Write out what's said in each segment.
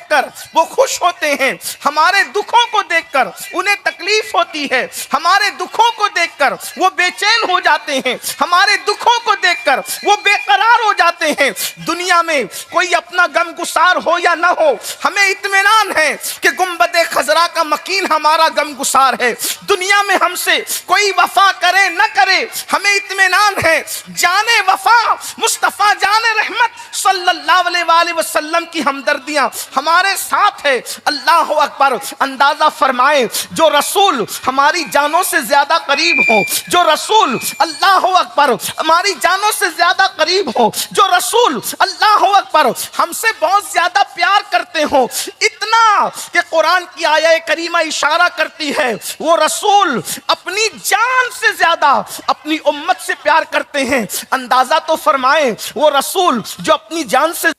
کر وہ خوش ہوتے ہیں، ہمارے دکھوں کو دیکھ کر انہیں تکلیف ہوتی ہے، ہمارے دکھوں کو دیکھ کر وہ بے چین ہو جاتے ہیں، ہمارے دکھوں کو دیکھ کر وہ بے قرار ہو جاتے ہیں۔ دنیا میں کوئی اپنا غم گسار ہو یا نہ ہو، ہمیں اطمینان ہے کہ گنبد خضرا کا مکین ہمارا غم گسار ہے۔ دنیا میں ہم سے کوئی وفا کرے نہ کرے، ہمیں اطمینان ہے جان وفا مصطفیٰ جان رحمت صلی اللہ علیہ وآلہ وسلم کی ہمدردیاں ہمارے ساتھ ہے۔ اللہ اکبر! اندازہ فرمائیں، جو رسول ہماری جانوں سے زیادہ قریب ہو، جو رسول اللہ اکبر ہماری جانوں سے زیادہ قریب ہو، جو رسول اللہ اکبر ہم سے بہت زیادہ پیار کرتے ہو، اتنا کہ قرآن کی آیہ کریمہ اشارہ کرتی ہے وہ رسول اپنی جان سے زیادہ اپنی امت سے پیار کرتے ہیں۔ اندازہ تو فرمائیں، وہ رسول جو اپنی جان سے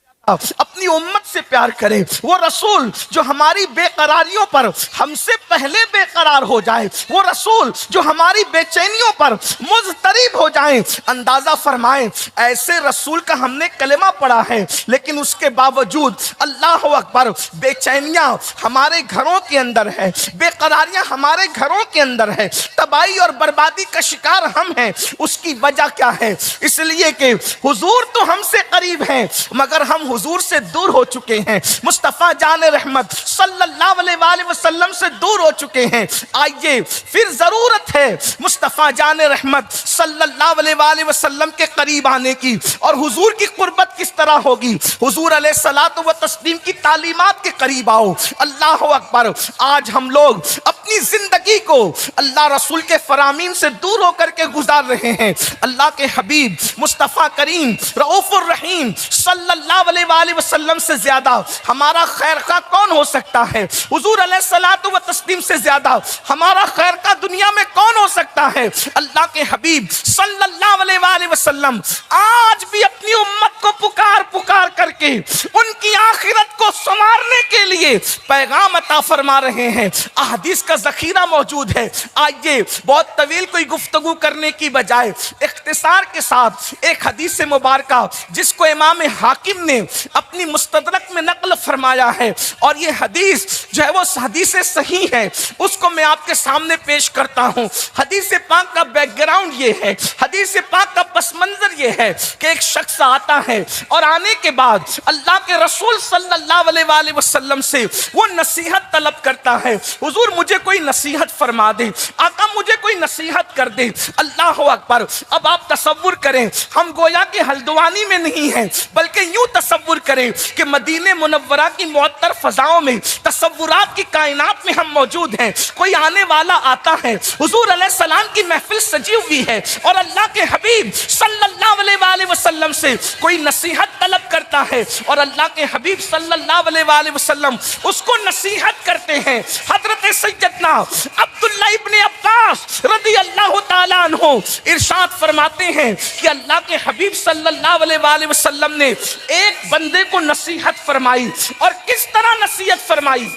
اپنی امت سے پیار کرے، وہ رسول جو ہماری بے قراریوں پر ہم سے پہلے بے قرار ہو جائے، وہ رسول جو ہماری بے چینیوں پر مضطرب ہو جائیں۔ اندازہ فرمائیں، ایسے رسول کا ہم نے کلمہ پڑھا ہے، لیکن اس کے باوجود اللہ اکبر بے چینیاں ہمارے گھروں کے اندر ہے، بے قراریاں ہمارے گھروں کے اندر ہے، تباہی اور بربادی کا شکار ہم ہیں۔ اس کی وجہ کیا ہے؟ اس لیے کہ حضور تو ہم سے قریب ہیں مگر ہم حضور سے دور ہو چکے ہیں، مصطفیٰ جان رحمت صلی اللہ علیہ وآلہ وسلم سے دور ہو چکے ہیں۔ آئیے پھر ضرورت ہے مصطفیٰ جان رحمت صلی اللہ علیہ وآلہ وسلم کے قریب آنے کی۔ اور حضور کی قربت کس طرح ہوگی؟ حضور علیہ الصلوۃ والتسلیم کی تعلیمات کے قریب آؤ۔ اللہ اکبر! آج ہم لوگ اپنی زندگی کو اللہ رسول کے فرامین سے دور ہو کر کے گزار رہے ہیں۔ اللہ کے حبیب مصطفیٰ کریم رؤوف الرحیم صلی اللہ علیہ وآلہ وسلم سے زیادہ ہمارا خیر خواہ کون ہو سکتا ہے؟ حضور علیہ الصلوۃ والتسلیم سے زیادہ ہمارا خیر خواہ دنیا میں کون ہو سکتا ہے؟ اللہ کے حبیب صلی اللہ علیہ وآلہ وسلم آج بھی اپنی امت کو پکار پکار کر کے ان کی آخرت کو سنوارنے کے لیے پیغام عطا فرما رہے ہیں۔ احادیث کا ذخیرہ موجود ہے۔ آئیے بہت طویل کوئی گفتگو کرنے کی بجائے اختصار کے ساتھ ایک حدیث مبارکہ جس کو امام حاکم نے اپنی مستدرک میں نقل فرمایا ہے، اور یہ حدیث جو ہے وہ حدیث صحیح ہے، اس کو میں آپ کے سامنے پیش کرتا ہوں۔ حدیث پاک کا بیک گراؤنڈ یہ ہے، حدیث پاک کا پس منظر یہ ہے کہ ایک شخص آتا ہے اور آنے کے بعد اللہ کے رسول صلی اللہ علیہ وآلہ وسلم سے وہ نصیحت طلب کرتا ہے، حضور مجھے کوئی نصیحت فرما دے، آقا مجھے کوئی نصیحت کر دے۔ اللہ اکبر! اب آپ تصور کریں، ہم گویا کہ ہلدوانی میں نہیں ہیں، بلکہ یوں تصور کریں کہ مدینہ منورہ کی معطر فضاؤں میں، تصورات کی کائنات میں ہم موجود ہیں۔ کوئی آنے والا آتا ہے، حضور علیہ السلام کی محفل سجی ہوئی ہے، اور اللہ کے حبیب صلی اللہ علیہ وآلہ وسلم سے کوئی نصیحت طلب کرتا ہے، اور اللہ کے حبیب صلی اللہ علیہ وآلہ وسلم اس کو نصیحت کرتے ہیں۔ حضرت سیدنا عبداللہ ابن عباس رضی اللہ تعالیٰ عنہ ارشاد فرماتے ہیں کہ اللہ کے حبیب صلی اللہ علیہ وآلہ وسلم نے ایک بندے کو نصیحت فرمائی، اور کس طرح نصیحت فرمائی؟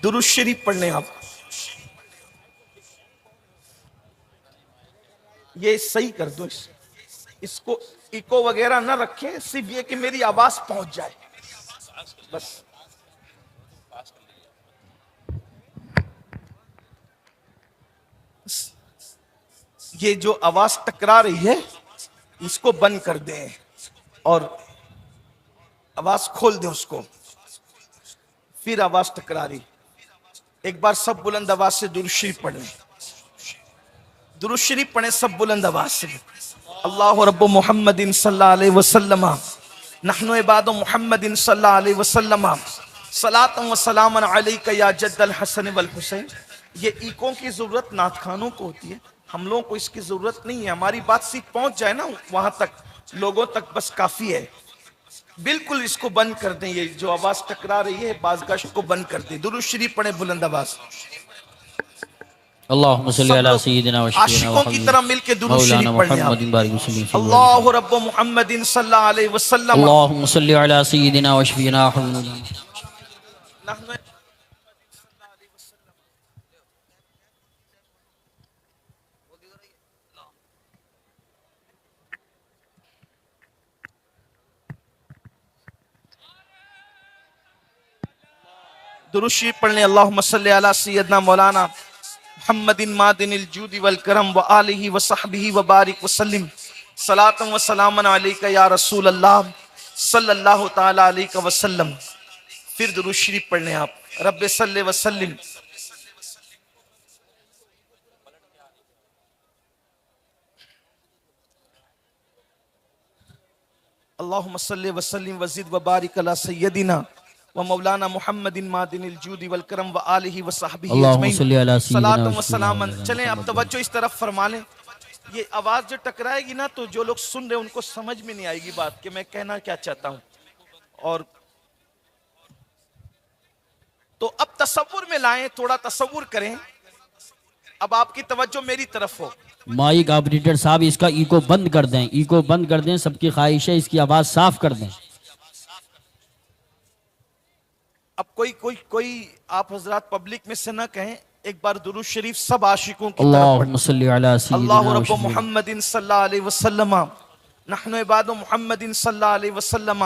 درود شریف پڑھنے آپ یہ صحیح کر دو، اس کو ایکو وغیرہ نہ رکھیں، صرف یہ کہ میری آواز پہنچ جائے بس۔ یہ جو آواز ٹکرا رہی ہے اس کو بند کر دیں اور آواز کھول دیں اس کو، پھر آواز ٹکرا رہی۔ ایک بار سب بلند آواز سے درود شریف پڑھیں، درود شریف پڑھیں سب بلند آواز سے۔ اللہ رب محمد صلی اللہ علیہ وسلم نحن عباد محمد صلی اللہ علیہ وسلم صلاۃ و سلام علیک یا جد الحسن والحسین۔ یہ ایکوں کی ضرورت نعت خانوں کو ہوتی ہے، ہم لوگوں کو اس کی ضرورت نہیں ہے۔ ہماری بات صرف پہنچ جائے نا وہاں تک، لوگوں تک بس کافی ہے۔ بالکل اس کو بند کر دیں، یہ جو آواز ٹکرا رہی ہے بازگشت کو بند کر دیں۔ درود شریف پڑھیں بلند آواز۔ اللہم صلی علی سیدنا و شفیعنا عاشقوں کی طرح مل کے درود مولانا شریف پڑھیں آپ۔ محمد بارک وسلم صلی اللہ علیہ اللہ رب محمد صلی اللہ علیہ وسلم وسلم۔ اللہم صلی علی سیدنا و شفیعنا محمد۔ نحن درود شریف پڑھ لیں. اللہم صلی علی سیدنا مولانا محمد معدن الجود والکرم وآلہ وصحبہ وبارک وسلم. صلاۃ و سلام علیک یا رسول اللہ صلی اللہ تعالی علیہ وسلم. پھر درود شریف پڑھ لیں آپ. رب صلی وسلم. اللہم صلی وسلم وزد وبارک علی سیدنا و مولانا محمد معدن الجود والکرم وآلہ وصحبہ اللہم صلی علی سیدنا صلاۃ و و سلام. سلم. چلیں اب توجہ اس طرف فرما لیں. یہ آواز جو ٹکرائے گی نا تو جو لوگ سن رہے ہیں ان کو سمجھ میں نہیں آئے گی بات کہ میں کہنا کیا چاہتا ہوں. اور تو اب تصور میں لائیں, تھوڑا تصور کریں. اب آپ کی توجہ میری طرف ہو. مائک آپریٹر صاحب اس کا ایکو بند کر دیں, ایکو بند کر دیں, سب کی خواہش ہے اس کی آواز صاف کر دیں. اب کوئی آپ حضرات پبلک میں سے نہ کہیں, ایک بار درود شریف سب عاشقوں کی طرف پڑھیں. اللہم صلی علی سیدنا اللہ و رب شفیع. محمد صلی اللہ علیہ وسلم نحن عباد محمد صلی اللہ علیہ وسلم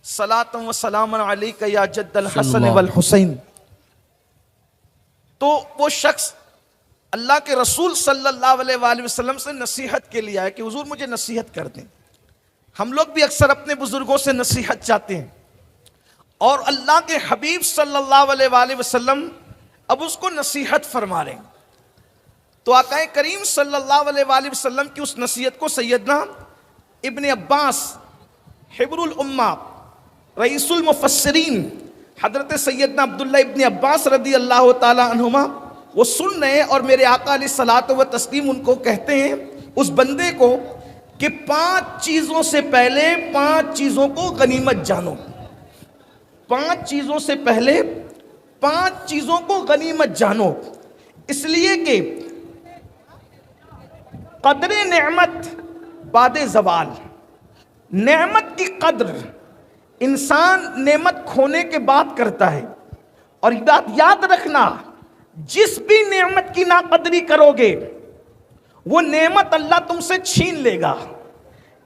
صلاۃ و سلام علیک یا جد الحسن والحسین. تو وہ شخص اللہ کے رسول صلی اللہ علیہ وآلہ وسلم سے نصیحت کے لیے آئے کہ حضور مجھے نصیحت کر دیں. ہم لوگ بھی اکثر اپنے بزرگوں سے نصیحت چاہتے ہیں, اور اللہ کے حبیب صلی اللہ علیہ وآلہ وسلم اب اس کو نصیحت فرما رہے ہیں. تو آقا کریم صلی اللہ علیہ وآلہ وسلم کی اس نصیحت کو سیدنا ابن عباس حبر الامہ رئیس المفسرین حضرت سیدنا عبداللہ ابن عباس رضی اللہ تعالی عنہما وہ سن رہے ہیں, اور میرے آقا علیہ الصلوۃ والتسلیم ان کو کہتے ہیں اس بندے کو کہ 5 چیزوں سے پہلے 5 چیزوں کو غنیمت جانو. 5 چیزوں سے پہلے 5 چیزوں کو غنیمت جانو, اس لیے کہ قدر نعمت بعد زوال. نعمت کی قدر انسان نعمت کھونے کے بعد کرتا ہے, اور یاد رکھنا جس بھی نعمت کی ناقدری کرو گے وہ نعمت اللہ تم سے چھین لے گا.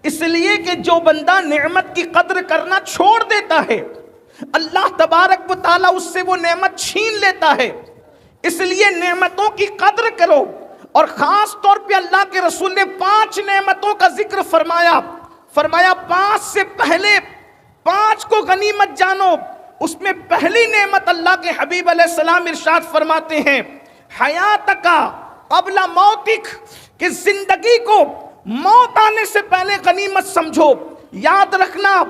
اس لیے کہ جو بندہ نعمت کی قدر کرنا چھوڑ دیتا ہے اللہ تبارک و تعالیٰ اس سے وہ نعمت چھین لیتا ہے. اس لیے نعمتوں کی قدر کرو, اور خاص طور پہ اللہ کے رسول نے 5 نعمتوں کا ذکر فرمایا. 5 سے پہلے 5 کو غنیمت جانو. اس میں پہلی نعمت اللہ کے حبیب علیہ السلام ارشاد فرماتے ہیں حیاتک قبل موتک, کہ زندگی کو موت آنے سے پہلے غنیمت سمجھو. یاد رکھنا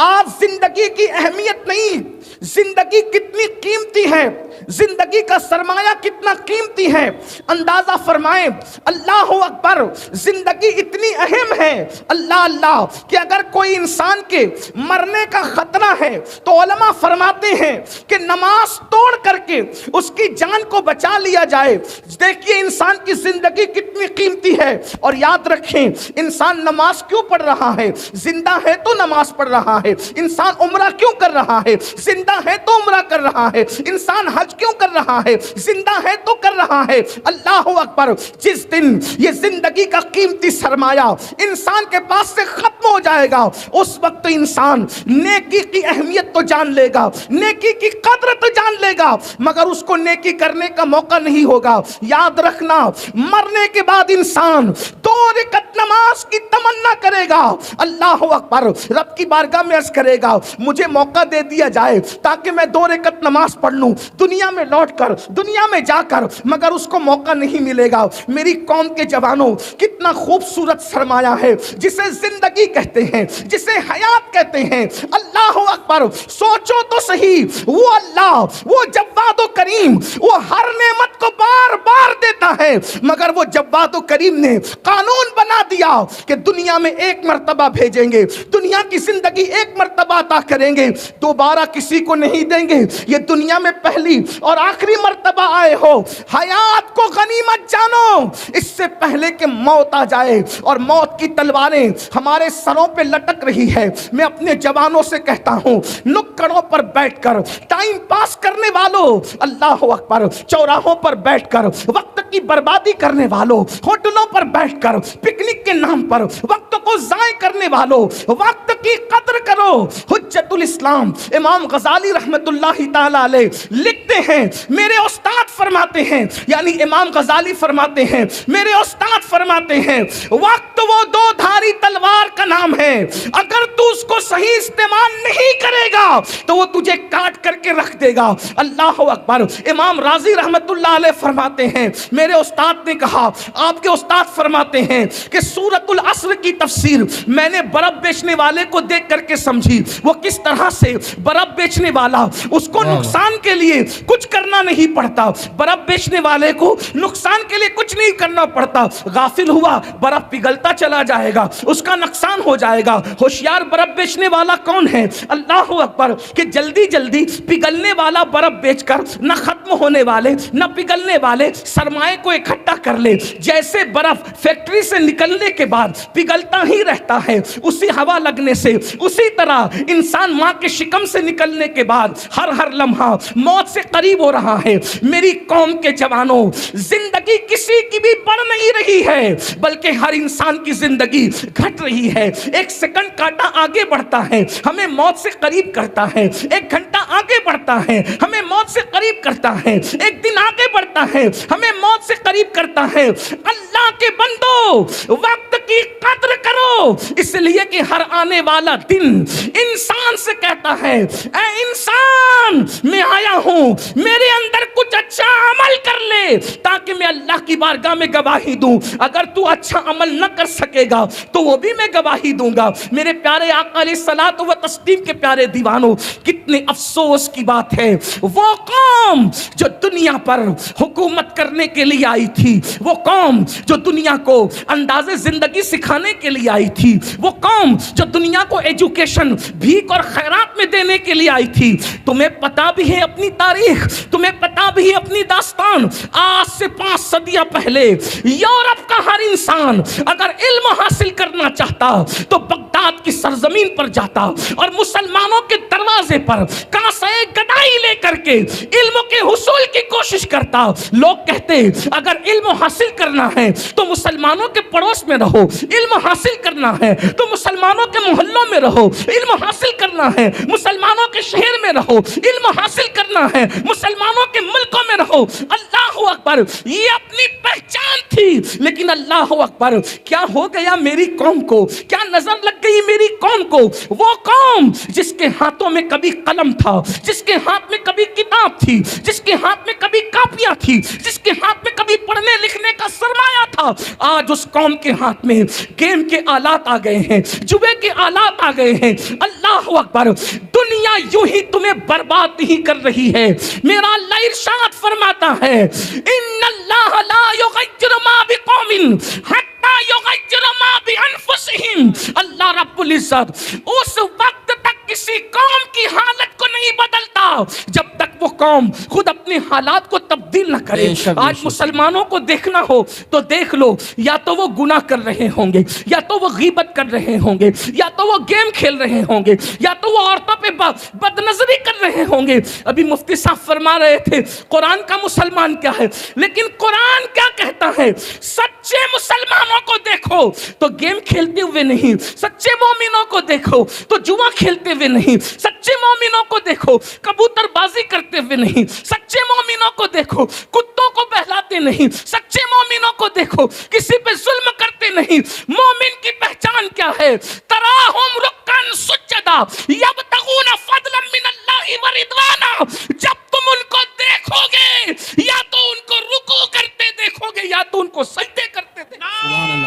آج زندگی کی اہمیت نہیں, زندگی کتنی قیمتی ہے, زندگی کا سرمایہ کتنا قیمتی ہے. اندازہ فرمائیں, اللہ اکبر, زندگی اتنی اہم ہے اللہ اللہ کہ اگر کوئی انسان کے مرنے کا خطرہ ہے تو علماء فرماتے ہیں کہ نماز توڑ کر کے اس کی جان کو بچا لیا جائے. دیکھیے انسان کی زندگی کتنی قیمتی ہے. اور یاد رکھیں انسان نماز کیوں پڑھ رہا ہے؟ زندہ ہے تو نماز پڑھ رہا ہے. انسان عمرہ کیوں کر رہا ہے؟ زندہ ہے تو عمرہ کر رہا ہے. انسان حج کیوں کر رہا ہے؟ زندہ ہے تو کر رہا ہے. اللہ اکبر, جس دن یہ زندگی کا قیمتی سرمایہ انسان کے پاس سے ختم ہو جائے گا اس وقت انسان نیکی کی اہمیت تو جان لے گا, نیکی کی قدر تو جان لے گا, مگر اس کو نیکی کرنے کا موقع نہیں ہوگا. یاد رکھنا مرنے کے بعد انسان 2 رکعت نماز کی تمنا کرے گا. اللہ اکبر, رب کی بارگاہ میں عرض کرے گا مجھے موقع دے دیا جائے تاکہ میں 2 رکعت نماز پڑھ لوں دنیا میں لوٹ کر, دنیا میں جا کر, مگر اس کو موقع نہیں ملے گا. میری قوم کے جوانوں, کتنا خوبصورت سرمایہ ہے جسے زندگی کہتے ہیں, جسے حیات کہتے ہیں. اللہ اکبر, سوچو تو صحیح, وہ اللہ, وہ جواد و کریم, وہ ہر نعمت کو بار بار دیتا ہے, مگر وہ جواد و کریم نے قانون بنا دیا کہ دنیا میں 1 مرتبہ بھیجیں گے, دنیا کی زندگی 1 مرتبہ عطا کریں گے, دوبارہ کسی کو نہیں دیں گے. یہ دنیا میں پہلی اور آخری مرتبہ آئے ہو. حیات کو غنیمت جانو اس سے پہلے کہ موت آ جائے اور موت کی تلواریں ہمارے سروں پہ لٹک رہی ہے. میں اپنے جوانوں سے کہتا ہوں, نکڑوں پر بیٹھ کر ٹائم پاس کرنے والوں, اللہ اکبر, چوراہوں پر بیٹھ کر وقت کی بربادی کرنے والوں, ہوٹلوں پر بیٹھ کر پکنک کے نام پر وقت کو ضائع کرنے والوں، وقت کی قدر کرو۔ حجت الاسلام امام غزالی رحمت اللہ تعالی علیہ لکھتے ہیں، میرے استاد فرماتے ہیں، یعنی امام غزالی فرماتے ہیں، میرے استاد فرماتے ہیں وقت وہ دو دھاری تلوار کا نام ہے، اگر تو اس کو صحیح استعمال نہیں کرے گا تو وہ تجھے کاٹ کر کے رکھ دے گا۔ اللہ اکبر۔ امام راضی رحمت اللہ علیہ فرماتے ہیں، میرے استاد نے کہا، آپ کے استاد فرماتے ہیں کہ سورۃ العصر کی تفسیر میں نے برف بیچنے والے کو دیکھ کر کے سمجھی، وہ کس طرح سے برف بیچنے والا، اس کو نقصان کے لیے کچھ کرنا نہیں پڑتا، برف بیچنے والے کو نقصان کے لیے کچھ نہیں کرنا پڑتا، غافل ہوا برف پگھلتا چلا جائے گا، اس کا نقصان ہو جائے گا۔ ہوشیار برف بیچنے والا کون ہے؟ اللہ اکبر، کہ جلدی جلدی پگھلنے والا برف بیچ کر نہ ختم ہونے والے نہ پگھلنے والے سرمائے کو اکٹھا کر لے۔ جیسے برف فیکٹری سے نکلنے کے بعد پگھلتا ہی رہتا ہے اسی ہوا لگنے سے، اسی طرح انسان ماں کے شکم سے نکلنے کے بعد ہر لمحہ موت سے قریب ہو رہا ہے۔ میری قوم کے جوانوں، زندگی کسی کی بھی بڑھ نہیں رہی ہے بلکہ ہر انسان کی زندگی گھٹ رہی ہے۔ ایک سیکنڈ کاٹا آگے بڑھتا ہے ہمیں موت سے قریب کرتا ہے، ایک گھنٹہ آگے بڑھتا ہے ہمیں موت سے قریب کرتا ہے، ایک دن آگے بڑھتا ہے ہمیں موت سے قریب کرتا ہے۔ اللہ کے بندو، وقت کی قدر کرو، اس لیے کہ ہر آنے والا دن انسان سے کہتا ہے، اے انسان میں آیا ہوں، میرے اندر کچھ اچھا عمل کر لے تاکہ میں اللہ کی بارگاہ میں گواہی دوں۔ اگر تو اچھا عمل نہ کر سکے گا تو وہ بھی میں گواہی دوں گا۔ میرے پیارے آقا علیہ الصلوۃ والتسلیم کے پیارے دیوانوں، کتنے افسوس کی بات ہے، وہ قوم جو دنیا پر حکومت کرنے کے لیے آئی تھی، وہ قوم جو دنیا کو انداز زندگی سکھانے کے لیے آئی تھی، وہ قوم جو دنیا کو ایجوکیشن بھیک اور خیرات میں دینے کے لیے آئی تھی، تمہیں پتا بھی ہے اپنی تاریخ، تمہیں پتا بھی ہے اپنی داستان۔ آج سے 5 صدیاں پہلے یورپ کا ہر انسان اگر علم حاصل کرنا چاہتا تو بغداد کی سرزمین پر جاتا اور مسلمانوں کے دروازے پر کاسے گدائی لے کر کے علم کے حصول کی کوشش کرتا۔ لوگ کہتے اگر علم حاصل کرنا ہے تو مسلمانوں کے پڑوس میں رہو، علم حاصل کرنا ہے تو مسلمانوں کے محلوں میں رہو، علم حاصل کرنا ہے مسلمانوں کے شہر میں رہو، علم حاصل کرنا ہے مسلمانوں کے ملکوں میں رہو۔ اللہ اکبر، یہ اپنی پہچان تھی، لیکن اللہ اکبر کیا ہو گیا میری قوم کو، کیا نظر لگ گئی میری قوم کو؟ وہ قوم جس کے ہاتھوں میں کبھی قلم تھا، جس کے ہاتھ میں کبھی کتاب تھی، جس کے ہاتھ میں کبھی کاپیاں تھی، جس کے ہاتھ میں کبھی پڑھنے لکھنے کا سرمایہ تھا، آج اس قوم کے ہاتھ میں گیم کے آلات آ گئے ہیں، جوے کے آلات آ گئے ہیں۔ اللہ اکبر، دنیا یوں ہی تمہیں برباد نہیں کر رہی ہے۔ میرا اللہ ارشاد فرماتا ہے، ان اللہ لا یغیر ما بقوم حتی یغیر ما بانفسہم۔ اللہ رب العزت اس وقت تک کسی قوم کی حالت کو نہیں بدلتا جب تک وہ قوم خود اپنے حالات کو تبدیل نہ کرے۔ آج مسلمانوں کو دیکھنا ہو تو دیکھ لو، یا تو وہ گناہ کر رہے ہوں گے، یا تو وہ غیبت کر رہے ہوں گے، یا تو وہ گیم کھیل رہے ہوں گے، یا تو وہ عورتوں پہ بد نظری کر رہے ہوں گے۔ ابھی مفتی صاحب فرما رہے تھے قرآن کا مسلمان کیا ہے، لیکن قرآن کیا کہتا ہے؟ سچے مسلمانوں کو دیکھو تو گیم کھیلتے ہوئے نہیں، سچے مومنوں کو دیکھو تو جوا کھیلتے ہوئے نہیں، سچے مومنوں کو دیکھو کبوتر بازی کرتے ہوئے نہیں، سچے مومنوں کو دیکھو کتوں کو بہلاتے نہیں، سچے مومنوں کو دیکھو کسی پہ ظلم کرتے نہیں۔ مومن کی پہچان کیا ہے؟ تراہم رکعن سجدا یبتغون فضلا من اللہ ورضوانا۔ جب تم ان کو دیکھو گے یا تو ان کو رکوع کرتے دیکھو گے یا تو ان کو سجدے کرتے دیکھو گے۔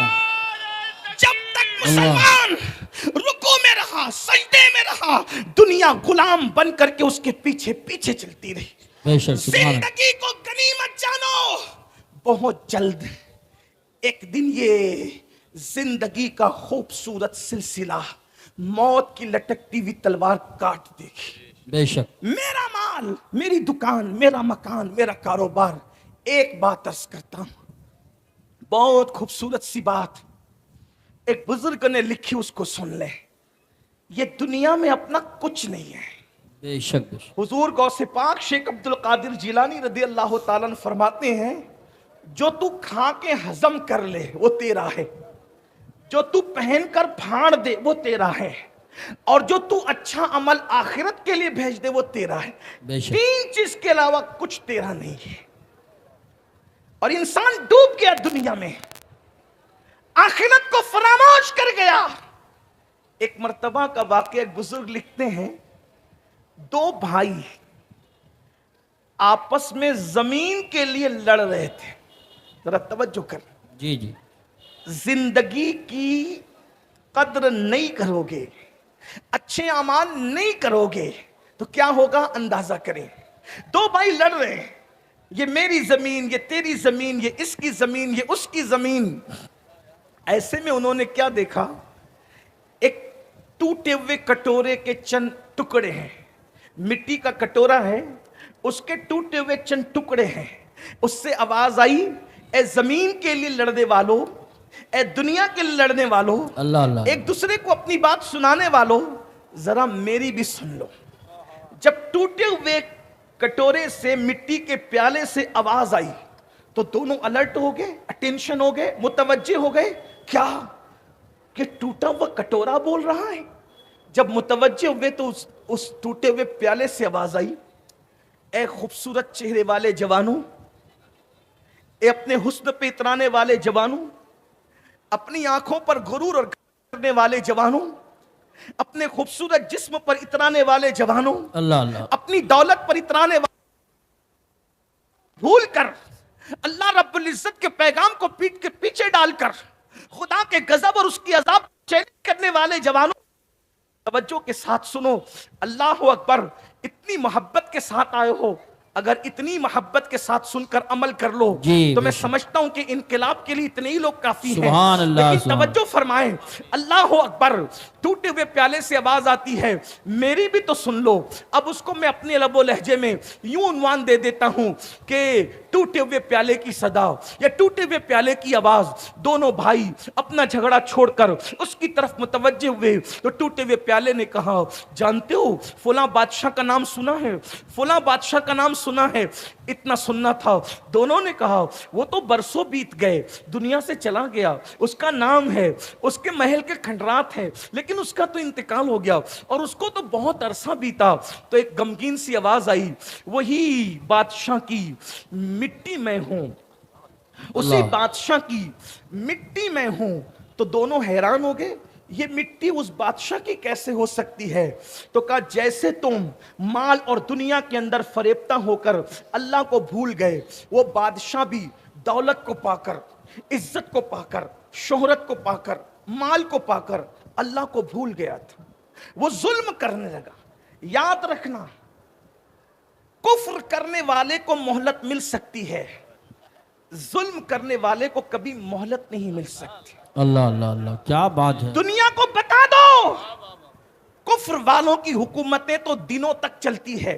جب تک مسلمان رکوع میں رہا، سجدے میں رہا، دنیا غلام بن کر کے اس کے پیچھے پیچھے چلتی رہی۔ زندگی کو غنیمت جانو، بہت جلد ایک دن یہ زندگی کا خوبصورت سلسلہ موت کی لٹکتی ہوئی تلوار کاٹ دے گی۔ بے شک۔ میرا مال، میری دکان، میرا مکان، میرا کاروبار، ایک بات عرض کرتا ہوں، بہت خوبصورت سی بات ایک بزرگ نے لکھی، اس کو سن لے۔ یہ دنیا میں اپنا کچھ نہیں ہے۔ بے شک بے شک۔ حضور غوث پاک شیخ عبد القادر جیلانی رضی اللہ تعالیٰ عنہ فرماتے ہیں، جو تو کھا کے ہضم کر لے وہ تیرا ہے، جو تو پہن کر پھاڑ دے وہ تیرا ہے، اور جو تو اچھا عمل آخرت کے لیے بھیج دے وہ تیرا ہے. بے شک. 3 چیز کے علاوہ کچھ تیرا نہیں ہے. اور انسان ڈوب گیا دنیا میں، آخرت کو فراموش کر گیا. ایک مرتبہ کا واقعہ ایک بزرگ لکھتے ہیں، 2 بھائی آپس میں زمین کے لیے لڑ رہے تھے. ذرا توجہ کر. جی جی. زندگی کی قدر نہیں کرو گے، اچھے اعمال نہیں کرو گے تو کیا ہوگا اندازہ کریں. 2 بھائی لڑ رہے ہیں، یہ میری زمین، یہ تیری زمین، یہ اس کی زمین، یہ اس کی زمین. ایسے میں انہوں نے کیا دیکھا، ایک ٹوٹے ہوئے کٹورے کے چند ٹکڑے ہیں. مٹی کا کٹورا ہے، اس کے ٹوٹے ہوئے چند ٹکڑے ہیں. اس سے آواز آئی، اے زمین کے لیے لڑنے والوں، اے دنیا کے لیے لڑنے والوں، اللہ اللہ. ایک دوسرے کو اپنی بات سنانے والوں، ذرا میری بھی سن لو. جب ٹوٹے ہوئے کٹورے سے، مٹی کے پیالے سے آواز آئی تو دونوں الرٹ ہو گئے، اٹینشن ہو گئے، متوجہ ہو گئے. کیا کہ ٹوٹا ہوا کٹورا بول رہا ہے. جب متوجہ ہوئے تو اس ٹوٹے ہوئے پیالے سے آواز آئی، اے خوبصورت چہرے والے جوانوں، اے اپنے حسن پہ اترانے والے جوانوں، اپنی آنکھوں پر غرور اور کرنے والے جوانوں، اپنے خوبصورت جسم پر اترانے والے جوانوں، اللہ اللہ. اپنی دولت پر اترانے والے، بھول کر اللہ رب العزت کے پیغام کو پیٹ کے پیچھے ڈال کر خدا کے غضب اور اس کی عذاب چیلنج کرنے والے جوانوں، توجہ کے ساتھ سنو. اللہ اکبر. اتنی محبت کے ساتھ آئے ہو، اگر اتنی محبت کے ساتھ سن کر عمل کر لو جی تو میں بے شک. سمجھتا ہوں کہ انقلاب کے لیے اتنے ہی لوگ کافی ہیں. سبحان اللہ. لیکن سبحان. توجہ فرمائیں، اللہ اکبر. ٹوٹے ہوئے پیالے سے آواز آتی ہے، میری بھی تو سن لو. اب اس کو میں اپنے لب و لہجے میں یوں عنوان دے دیتا ہوں کہ ٹوٹے ہوئے پیالے کی صدا یا ٹوٹے ہوئے پیالے کی آواز. دونوں بھائی اپنا جھگڑا چھوڑ کر اس کی طرف متوجہ ہوئے تو ٹوٹے ہوئے پیالے نے کہا، جانتے ہو فلاں بادشاہ کا نام سنا ہے، فلاں بادشاہ کا نام سنا ہے. اتنا سننا تھا. دونوں نے کہا، وہ تو برسوں بیت گئے، دنیا سے چلا گیا، اس کا نام ہے، اس کے محل کے کھنڈرات ہیں، لیکن اس کا تو انتقال ہو گیا اور اس کو تو بہت عرصہ بیتا. تو ایک غمگین سی آواز آئی، وہی بادشاہ کی مٹی میں ہوں، اسی اللہ. بادشاہ کی مٹی میں ہوں. تو دونوں حیران ہو گئے، یہ مٹی اس بادشاہ کی کیسے ہو سکتی ہے؟ تو کہا، جیسے تم مال اور دنیا کے اندر فریبتا ہو کر اللہ کو بھول گئے، وہ بادشاہ بھی دولت کو پا کر، عزت کو پا کر، شہرت کو پا کر، مال کو پا کر اللہ کو بھول گیا تھا. وہ ظلم کرنے لگا. یاد رکھنا، کفر کرنے والے کو مہلت مل سکتی ہے، ظلم کرنے والے کو کبھی مہلت نہیں مل سکتی. اللہ اللہ اللہ. کیا بات ہے. دنیا کو بتا دو، کفر والوں کی حکومتیں تو دنوں تک چلتی ہے،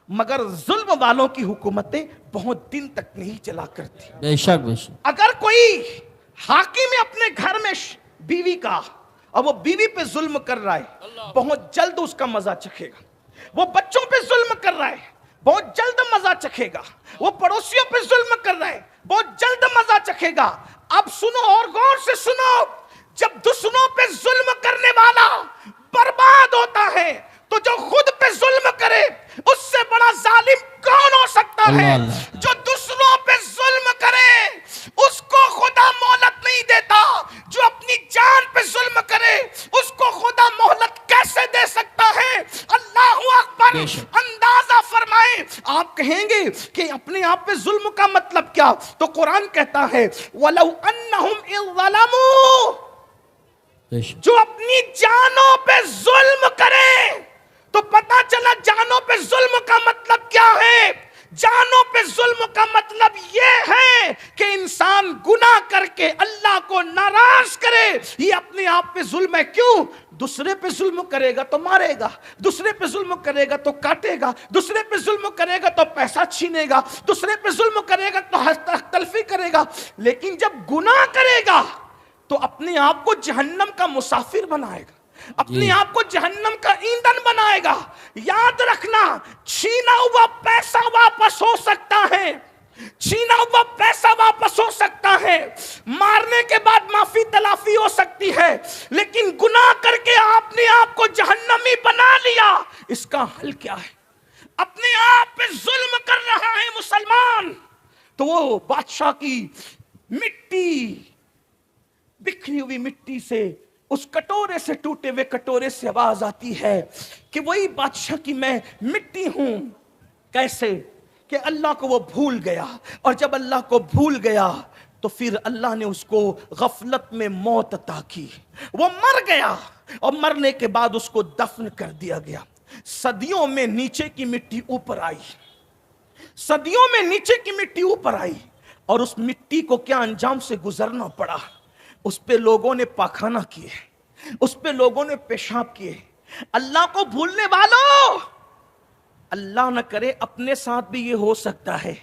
مگر ظلم والوں کی حکومتیں بہت دن تک نہیں چلا کرتی. بے شک بے شک. اگر کوئی حاکم ہے اپنے گھر میں بیوی کا اور وہ بیوی پہ ظلم کر رہا ہے، بہت جلد اس کا مزہ چکھے گا. وہ بچوں پہ ظلم کر رہا ہے، بہت جلد مزہ چکھے گا. وہ پڑوسیوں پہ ظلم کر رہا ہے، بہت جلد مزہ چکھے گا. اب سنو اور غور سے سنو، جب دوسروں پہ ظلم کرنے والا برباد ہوتا ہے تو جو خود پہ ظلم کرے اس سے بڑا ظالم کون ہو سکتا ہے؟ اللہ اللہ. جو دوسروں پہ ظلم کرے اس کو خدا مہلت نہیں دیتا، جو اپنی جان پہ ظلم کرے اس کو خدا مہلت کیسے دے سکتا ہے؟ اللہ اکبر. بے شک. اندازہ فرمائیں. آپ کہیں گے کہ اپنے آپ پہ ظلم کا مطلب کیا؟ تو قرآن کہتا ہے، وَلَوْ أَنَّهُمْ إِذْ ظَلَمُوا، بے شک. جو اپنی جانوں پہ ظلم کرے. تو پتا چلا جانوں پہ ظلم کا مطلب کیا ہے؟ جانوں پہ ظلم کا مطلب یہ ہے کہ انسان گناہ کر کے اللہ کو ناراض کرے. یہ اپنے آپ پہ ظلم ہے. کیوں؟ دوسرے پہ ظلم کرے گا تو مارے گا، دوسرے پہ ظلم کرے گا تو کاٹے گا، دوسرے پہ ظلم کرے گا تو پیسہ چھینے گا، دوسرے پہ ظلم کرے گا تو حق تلفی کرے گا. لیکن جب گناہ کرے گا تو اپنے آپ کو جہنم کا مسافر بنائے گا، اپنے آپ کو جہنم کا ایندھن بنائے گا. یاد رکھنا، چھینا ہوا پیسہ واپس ہو سکتا ہے چھینا ہوا پیسہ واپس ہو سکتا ہے، مارنے کے بعد معافی تلافی ہو سکتی ہے، لیکن گناہ کر کے آپ نے آپ کو جہنمی بنا لیا، اس کا حل کیا ہے؟ اپنے آپ پہ ظلم کر رہا ہے مسلمان، تو وہ بادشاہ کی مٹی، بکھری ہوئی مٹی سے، اس کٹورے سے، ٹوٹے ہوئے کٹورے سے آواز آتی ہے کہ وہی بادشاہ کی میں مٹی ہوں۔ کیسے کہ اللہ کو وہ بھول گیا، اور جب اللہ کو بھول گیا تو پھر اللہ نے اس کو غفلت میں موت عطا کی، وہ مر گیا، اور مرنے کے بعد اس کو دفن کر دیا گیا۔ صدیوں میں نیچے کی مٹی اوپر آئی، صدیوں میں نیچے کی مٹی اوپر آئی، اور اس مٹی کو کیا انجام سے گزرنا پڑا؟ اس پہ لوگوں نے پاخانہ کیے، اس پہ لوگوں نے پیشاب کیے۔ اللہ کو بھولنے والوں، اللہ نہ کرے اپنے ساتھ بھی یہ ہو سکتا ہے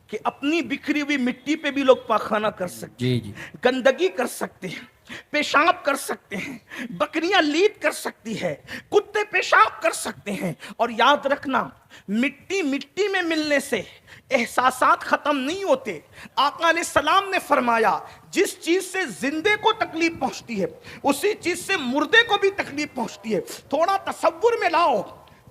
کہ اپنی بکھری ہوئی مٹی پہ بھی لوگ پاخانہ کر سکتے ہیں، جی گندگی کر سکتے ہیں، پیشاب کر سکتے ہیں، بکریاں لیٹ کر سکتی ہے، کتے پیشاب کر سکتے ہیں۔ اور یاد رکھنا، مٹی مٹی میں ملنے سے احساسات ختم نہیں ہوتے۔ آقا علیہ السلام نے فرمایا جس چیز سے زندے کو تکلیف پہنچتی ہے اسی چیز سے مردے کو بھی تکلیف پہنچتی ہے۔ تھوڑا تصور میں لاؤ،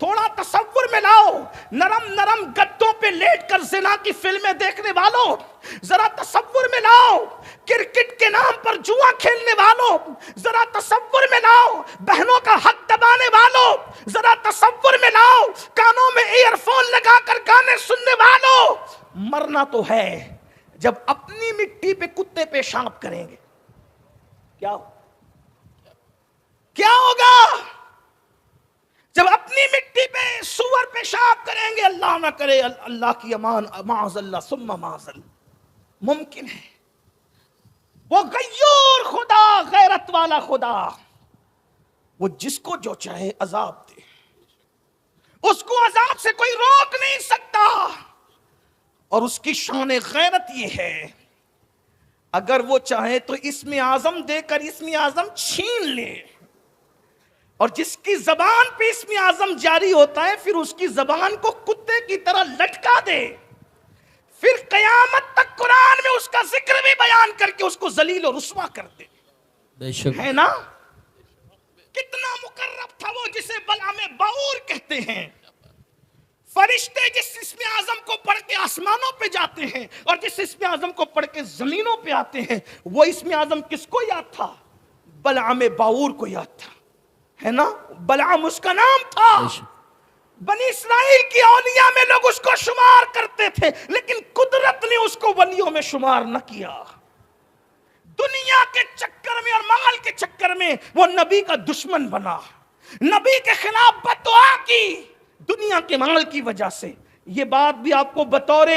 تھوڑا تصور میں لاؤ، نرم نرم گدوں پہ لیٹ کر زنا کی فلمیں دیکھنے والوں، ذرا تصور میں لاؤ کرکٹ کے نام پر جوا کھیلنے والوں، ذرا تصور میں لاؤ بہنوں کا حق دبانے والوں، ذرا تصور میں لاؤ کانوں میں ایئر فون لگا کر گانے سننے والوں۔ مرنا تو ہے، جب اپنی مٹی پہ کتے پیشاب کریں گے کیا ہوگا؟ جب اپنی مٹی پہ سور پیشاب کریں گے، اللہ نہ کرے، اللہ کی امان، معاذ اللہ ثم معاذ اللہ، ممکن ہے وہ غیور خدا، غیرت والا خدا، وہ جس کو جو چاہے عذاب دے، اس کو عذاب سے کوئی روک نہیں سکتا۔ اور اس کی شان غیرت یہ ہے، اگر وہ چاہے تو اسم اعظم دے کر اسم اعظم چھین لے، اور جس کی زبان پہ اسم اعظم جاری ہوتا ہے پھر اس کی زبان کو کتے کی طرح لٹکا دے، پھر قیامت تک قرآن میں اس کا ذکر بھی بیان کر کے اس کو ذلیل و رسوا کر دے۔ بے شک ہے نا؟ کتنا مقرب تھا وہ جسے بلعام باور کہتے ہیں۔ فرشتے جس اسم اعظم کو پڑھ کے آسمانوں پہ جاتے ہیں اور جس اسم اعظم کو پڑھ کے زمینوں پہ آتے ہیں، وہ اسم اعظم کس کو یاد تھا؟ بلعام باور کو یاد تھا، ہے نا؟ بلعام اس کا نام تھا۔ بے شک بنی اسرائیل کی اولیاء میں لوگ اس کو شمار کرتے تھے، لیکن قدرت نے اس کو ولیوں میں شمار نہ کیا۔ دنیا کے چکر میں اور مال کے چکر میں وہ نبی کا دشمن بنا، نبی کے خلاف بددعا کی، دنیا کے مال کی وجہ سے۔ یہ بات بھی آپ کو بطور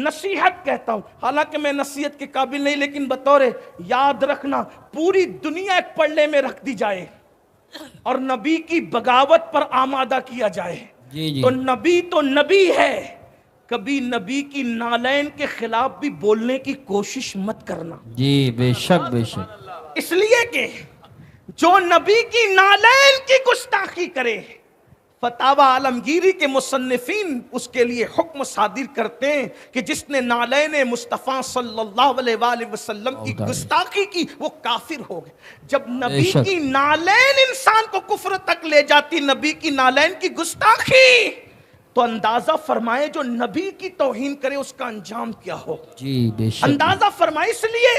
نصیحت کہتا ہوں، حالانکہ میں نصیحت کے قابل نہیں، لیکن بطور یاد رکھنا، پوری دنیا ایک پلڑے میں رکھ دی جائے اور نبی کی بغاوت پر آمادہ کیا جائے جی تو نبی ہے، کبھی نبی کی نالین کے خلاف بھی بولنے کی کوشش مت کرنا، جی بے شک بے شک اس لیے کہ جو نبی کی نالین کی گستاخی کرے، فتاوی عالمگیری کے مصنفین اس کے لیے حکم صادر کرتے ہیں کہ جس نے نالین مصطفیٰ صلی اللہ علیہ وآلہ وسلم کی گستاخی کی وہ کافر ہو گئے۔ جب نبی کی نالین انسان کو کفر تک لے جاتی، نبی کی نالین کی گستاخی، تو اندازہ فرمائے جو نبی کی توہین کرے اس کا انجام کیا ہو۔ جی بے شک اندازہ فرمائے، اس لیے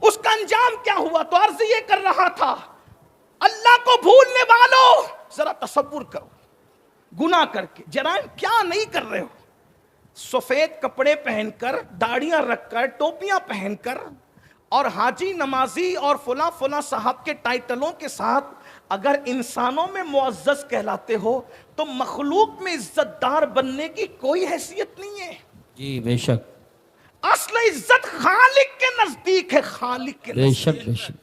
اس کا انجام کیا ہوا۔ تو عرض یہ کر رہا تھا، اللہ کو بھولنے والوں ذرا تصور کرو، گناہ کر کے جرائم کیا نہیں کر رہے ہو، سفید کپڑے پہن کر، داڑیاں رکھ کر، ٹوپیاں پہن کر، اور حاجی، نمازی اور فلاں فلاں صاحب کے ٹائٹلوں کے ساتھ اگر انسانوں میں معزز کہلاتے ہو تو مخلوق میں عزت دار بننے کی کوئی حیثیت نہیں ہے۔ جی بے شک اصل عزت خالق کے نزدیک ہے، خالق کے بے نزدیک۔ شک بے شک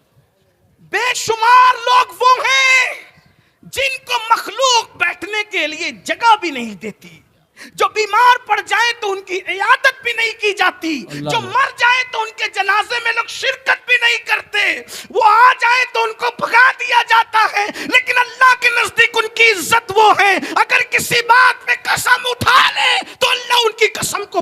بے شمار لوگ وہ ہیں جن کو مخلوق بیٹھنے کے لیے جگہ بھی نہیں دیتی، جو بیمار پڑ جائیں تو ان کی عیادت بھی نہیں کی جاتی، جو مر جائیں تو ان کے جنازے میں لوگ شرکت بھی نہیں کرتے، وہ آ جائیں تو ان کو بھگا دیا جاتا ہے، لیکن اللہ کے نزدیک ان کی عزت وہ ہے، اگر کسی بات پہ قسم اٹھا لے تو اللہ ان کی قسم کو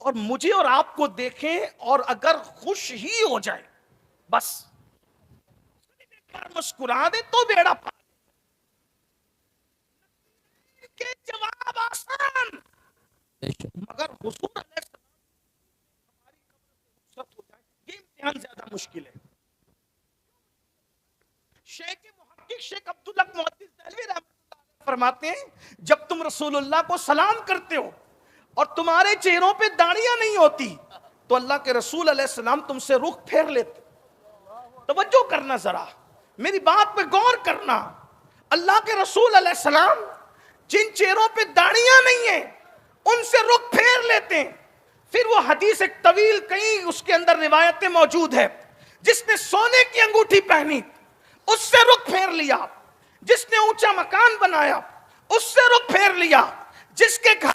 اور مجھے اور آپ کو دیکھیں اور اگر خوش ہی ہو جائے بس مسکرا دے تو بیڑا پار کے جواب آسان، بے شک مگر حضور علیہ السلام رخصت ہو جائے یہ امتحان زیادہ مشکل ہے. شیخ محقق شیخ عبداللہ محدث دہلوی رحمۃ اللہ علیہ فرماتے ہیں جب تم رسول اللہ کو سلام کرتے ہو اور تمہارے چہروں پہ داڑیاں نہیں ہوتی تو اللہ کے رسول علیہ السلام تم سے رخ پھیر لیتے. توجہ کرنا ذرا، میری بات پہ غور کرنا. اللہ کے رسول علیہ السلام جن چہروں پہ داڑیاں نہیں ہیں ان سے رخ پھیر لیتے ہیں. پھر وہ حدیث ایک طویل کئی اس کے اندر روایتیں موجود ہے. جس نے سونے کی انگوٹھی پہنی اس سے رخ پھیر لیا، جس نے اونچا مکان بنایا اس سے رخ پھیر لیا، جس کے گھر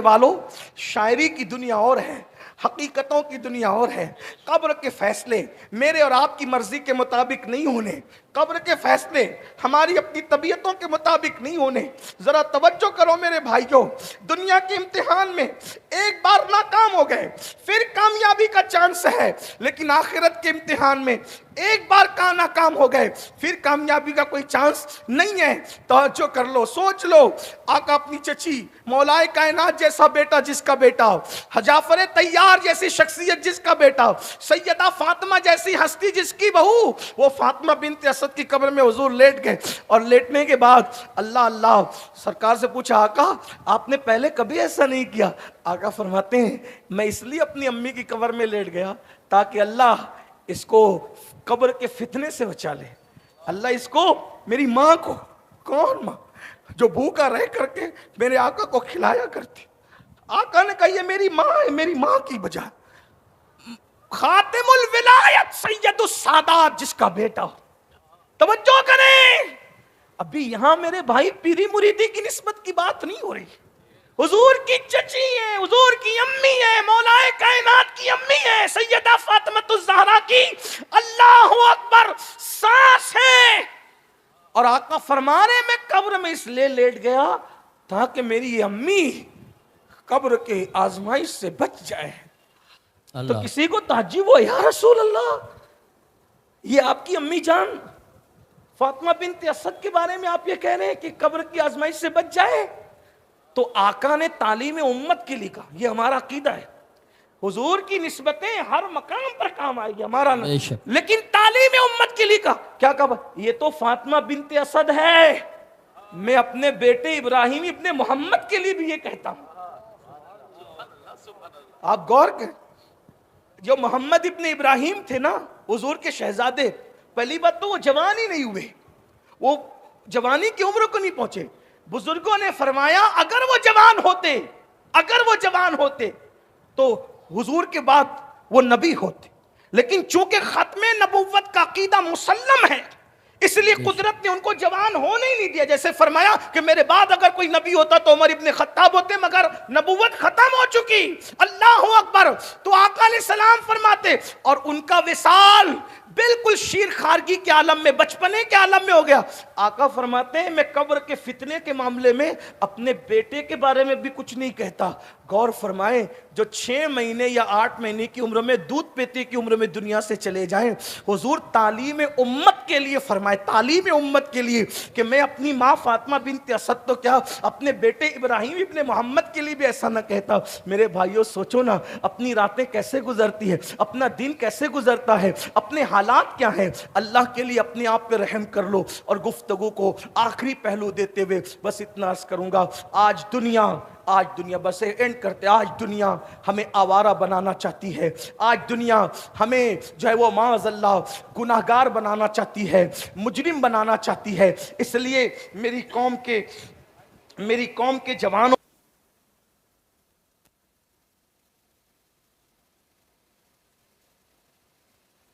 والوں شاعری کی دنیا اور ہے، حقیقتوں کی دنیا اور ہے. قبر کے فیصلے میرے اور آپ کی مرضی کے مطابق نہیں ہونے، قبر کے فیصلے ہماری اپنی طبیعتوں کے مطابق نہیں ہونے. ذرا توجہ کرو میرے بھائیوں، دنیا کے امتحان میں ایک بار ناکام ہو گئے پھر کامیابی کا چانس ہے، لیکن آخرت کے امتحان میں ایک بار ناکام ہو گئے پھر کامیابی کا کوئی چانس نہیں ہے. توجہ کر لو، سوچ لو، آقا اپنی چچی مولائے کائنات جیسا بیٹا جس کا بیٹا، جعفر طیار جیسی شخصیت جس کا بیٹا، سیدہ فاطمہ جیسی ہستی جس کی بہو، وہ فاطمہ بنت اسد کی قبر میں حضور لیٹ گئے. اور لیٹنے کے بعد اللہ سرکار سے پوچھا آقا آپ نے پہلے کبھی ایسا نہیں کیا؟ آقا فرماتے ہیں میں اس لیے اپنی امی کی قبر میں لیٹ گیا تاکہ اللہ اس کو قبر کے فتنے سے بچا لے. اللہ اس کو، میری ماں کو، کون ماں جو بھوکا رہ کر کے میرے آقا کو کھلایا کرتی، آقا نے کہا یہ میری ماں ہے، میری ماں کی بجائے. خاتم الولایت سید السادات جس کا بیٹا. توجہ کریں، ابھی یہاں میرے بھائی پیری مریدی کی نسبت کی بات نہیں ہو رہی. حضور کی چچی ہے، حضور کی امی ہے، مولائے کائنات کی امی ہے، سیدہ فاطمہ الزہرا کی اللہ اکبر ساس ہے. اور آقا فرما رہے میں قبر میں اس لیے لیٹ گیا تاکہ میری یہ امی قبر کے آزمائش سے بچ جائے. تو اللہ کسی کو تعجب ہو، یا رسول اللہ یہ آپ کی امی جان فاطمہ بنت اسد کے بارے میں آپ یہ کہہ رہے ہیں کہ قبر کی آزمائش سے بچ جائے؟ تو آقا نے تعلیم امت کے لیے کہا، یہ ہمارا عقیدہ ہے. حضور کی نسبتیں ہر مقام پر کام آئے گی، ہمارا نہ، بے شک. لیکن تعلیم امت کے لیے کہا. کیا کہا؟ یہ تو فاطمہ بنت اسد ہے، میں اپنے بیٹے ابراہیم ابن محمد کے لیے بھی یہ کہتا ہوں. آپ غور کریں، جو محمد ابن ابراہیم تھے نا حضور کے شہزادے، پہلی بات تو وہ جوان ہی نہیں ہوئے، وہ جوانی کی عمر کو نہیں پہنچے. بزرگوں نے فرمایا اگر وہ جوان ہوتے تو حضور کے بعد وہ نبی ہوتے. لیکن چونکہ ختم نبوت کا عقیدہ مسلم ہے اس لیے قدرت نے ان کو جوان ہونے ہی نہیں دیا. جیسے فرمایا کہ میرے بعد اگر کوئی نبی ہوتا تو عمر ابن خطاب ہوتے، مگر نبوت ختم ہو چکی. اللہ اکبر. تو آقا علیہ السلام فرماتے اور ان کا وصال بالکل شیر خارگی کے عالم میں، بچپنے کے عالم میں ہو گیا. آقا فرماتے ہیں میں قبر کے فتنے کے معاملے میں اپنے بیٹے کے بارے میں بھی کچھ نہیں کہتا. غور فرمائیں، جو 6 مہینے یا 8 مہینے کی عمر میں، دودھ پیتے کی عمر میں دنیا سے چلے جائیں، حضور تعلیم امت کے لیے فرمائے، تعلیم امت کے لیے کہ میں اپنی ماں فاطمہ بنت اسد تو کیا اپنے بیٹے ابراہیم ابن محمد کے لیے بھی ایسا نہ کہتا. میرے بھائیوں سوچو نا، اپنی راتیں کیسے گزرتی ہے، اپنا دن کیسے گزرتا ہے، اپنے حالات کیا ہیں. اللہ کے لیے اپنے آپ پہ رحم کر لو. اور گفتگو کو آخری پہلو دیتے ہوئے بس اتنا عرض کروں گا، آج دنیا بس اینڈ کرتے، آج دنیا ہمیں آوارہ بنانا چاہتی ہے. آج دنیا ہمیں جو ہے وہ معاذ اللہ گناہگار بنانا چاہتی ہے، مجرم بنانا چاہتی ہے. اس لیے میری قوم کے جوانوں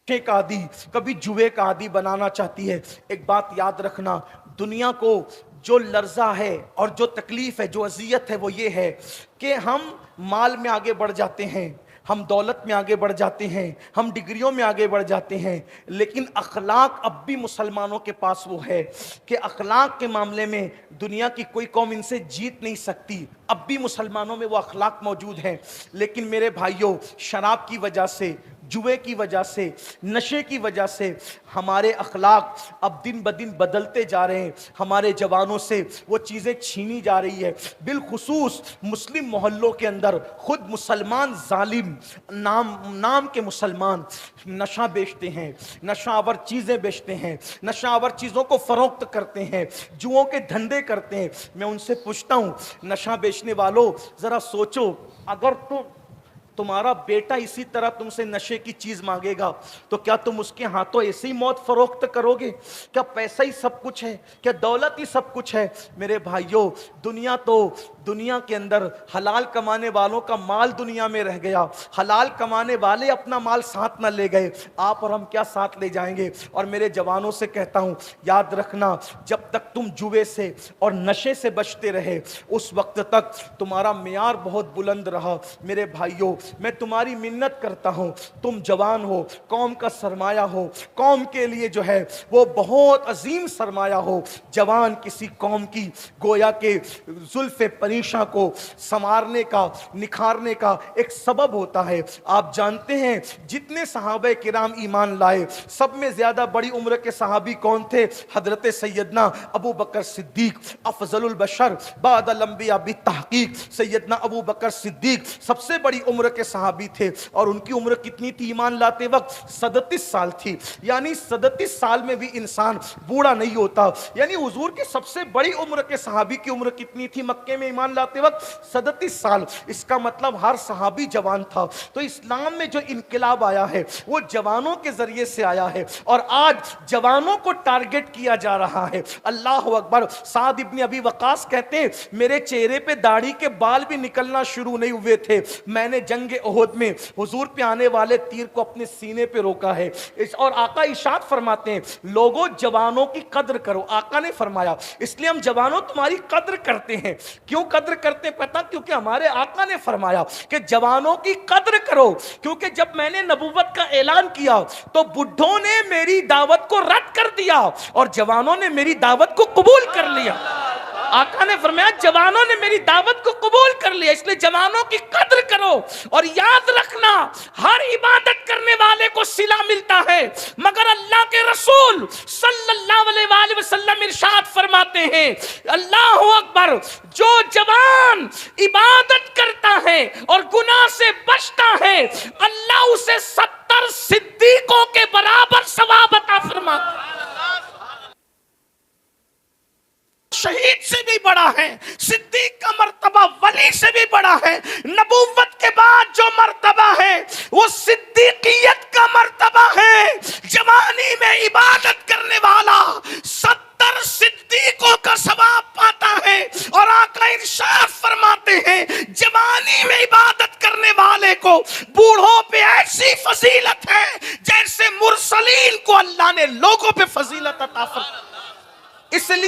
کا عادی، کبھی جوے کا عادی بنانا چاہتی ہے. ایک بات یاد رکھنا، دنیا کو جو لرزہ ہے اور جو تکلیف ہے، جو اذیت ہے، وہ یہ ہے کہ ہم مال میں آگے بڑھ جاتے ہیں، ہم دولت میں آگے بڑھ جاتے ہیں، ہم ڈگریوں میں آگے بڑھ جاتے ہیں، لیکن اخلاق اب بھی مسلمانوں کے پاس وہ ہے کہ اخلاق کے معاملے میں دنیا کی کوئی قوم ان سے جیت نہیں سکتی. اب بھی مسلمانوں میں وہ اخلاق موجود ہیں. لیکن میرے بھائیوں، شراب کی وجہ سے، جوے کی وجہ سے، نشے کی وجہ سے ہمارے اخلاق اب دن بدن بدلتے جا رہے ہیں. ہمارے جوانوں سے وہ چیزیں چھینی جا رہی ہے. بالخصوص مسلم محلوں کے اندر خود مسلمان ظالم، نام کے مسلمان نشہ بیچتے ہیں، نشہ آور چیزیں بیچتے ہیں، نشہ آور چیزوں کو فروخت کرتے ہیں، جوؤں کے دھندے کرتے ہیں. میں ان سے پوچھتا ہوں، نشہ بیچنے والوں ذرا سوچو، اگر تمہارا بیٹا اسی طرح تم سے نشے کی چیز مانگے گا تو کیا تم اس کے ہاتھوں ایسی موت فروخت کرو گے؟ کیا پیسہ ہی سب کچھ ہے؟ کیا دولت ہی سب کچھ ہے؟ میرے بھائیوں، دنیا کے اندر حلال کمانے والوں کا مال دنیا میں رہ گیا، حلال کمانے والے اپنا مال ساتھ نہ لے گئے، آپ اور ہم کیا ساتھ لے جائیں گے؟ اور میرے جوانوں سے کہتا ہوں، یاد رکھنا، جب تک تم جوے سے اور نشے سے بچتے رہے اس وقت تک تمہارا معیار بہت بلند رہا. میرے بھائیوں، میں تمہاری منت کرتا ہوں، تم جوان ہو، قوم کا سرمایہ ہو، قوم کے لیے جو ہے وہ بہت عظیم سرمایہ ہو. جوان کسی قوم کی گویا کے زلف پریشاں کو سنوارنے کا، نکھارنے کا ایک سبب ہوتا ہے. آپ جانتے ہیں جتنے صحابہ کرام ایمان لائے، سب میں زیادہ بڑی عمر کے صحابی کون تھے؟ حضرت سیدنا ابو بکر صدیق، افضل البشر بعد الانبیاء بالتحقیق. سیدنا ابو بکر صدیق سب سے بڑی عمر کے صحابی تھے، اور ان کی عمر کتنی تھی ایمان لاتے وقت؟ 37 سال تھی. یعنی 37 سال میں بھی انسان بوڑھا نہیں ہوتا. یعنی حضور کے سب سے بڑی عمر کے صحابی کی عمر کتنی تھی مکے میں ایمان لاتے وقت؟ 37 سال. اس کا مطلب ہر صحابی جوان تھا. تو اسلام میں جو انقلاب آیا ہے وہ جوانوں کے ذریعے سے آیا ہے، اور آج جوانوں کو ٹارگٹ کیا جا رہا ہے. اللہ اکبر. سعد ابن ابی وقاص کہتے ہیں میرے چہرے پہ داڑھی کے بال بھی نکلنا شروع نہیں ہوئے تھے، میں نے جنگ احد میں حضور پہ آنے والے تیر کو اپنے سینے پہ روکا ہے. اور آقا ارشاد فرماتے ہیں لوگوں جوانوں کی قدر کرو. آقا نے فرمایا اس لیے ہم جوانوں تمہاری قدر کرتے ہیں. کیوں قدر کرتے ہیں پتہ؟ کیونکہ ہمارے آقا نے فرمایا کہ جوانوں کی قدر کرو. کیونکہ جب میں نے نبوت کا اعلان کیا تو بڈھوں نے میری دعوت کو رد کر دیا اور جوانوں نے میری دعوت کو قبول کر لیا. آقا نے فرمایا جوانوں نے میری دعوت کو قبول کر لیا، اس لیے جوانوں کی قدر کرو. اور یاد رکھنا ہر عبادت کرنے والے کو صلہ ملتا ہے، مگر اللہ کے رسول صلی اللہ علیہ وآلہ وسلم ارشاد فرماتے ہیں اللہ اکبر، جو جوان عبادت کرتا ہے اور گناہ سے بچتا ہے اللہ اسے 70 صدیقوں کے برابر ثواب عطا فرماتا ہے. شہید سے بھی بڑا ہے، صدیق کا مرتبہ ولی سے بھی بڑا ہے. نبوت کے بعد جو مرتبہ ہے وہ صدیقیت کا مرتبہ ہے. جوانی میں عبادت کرنے والا 70 صدیقوں کا ثواب پاتا ہے. اور آقا ارشاد فرماتے ہیں جوانی میں عبادت کرنے والے کو بوڑھوں پہ ایسی فضیلت ہے جیسے مرسلین کو اللہ نے لوگوں پہ فضیلت عطا فرمائی.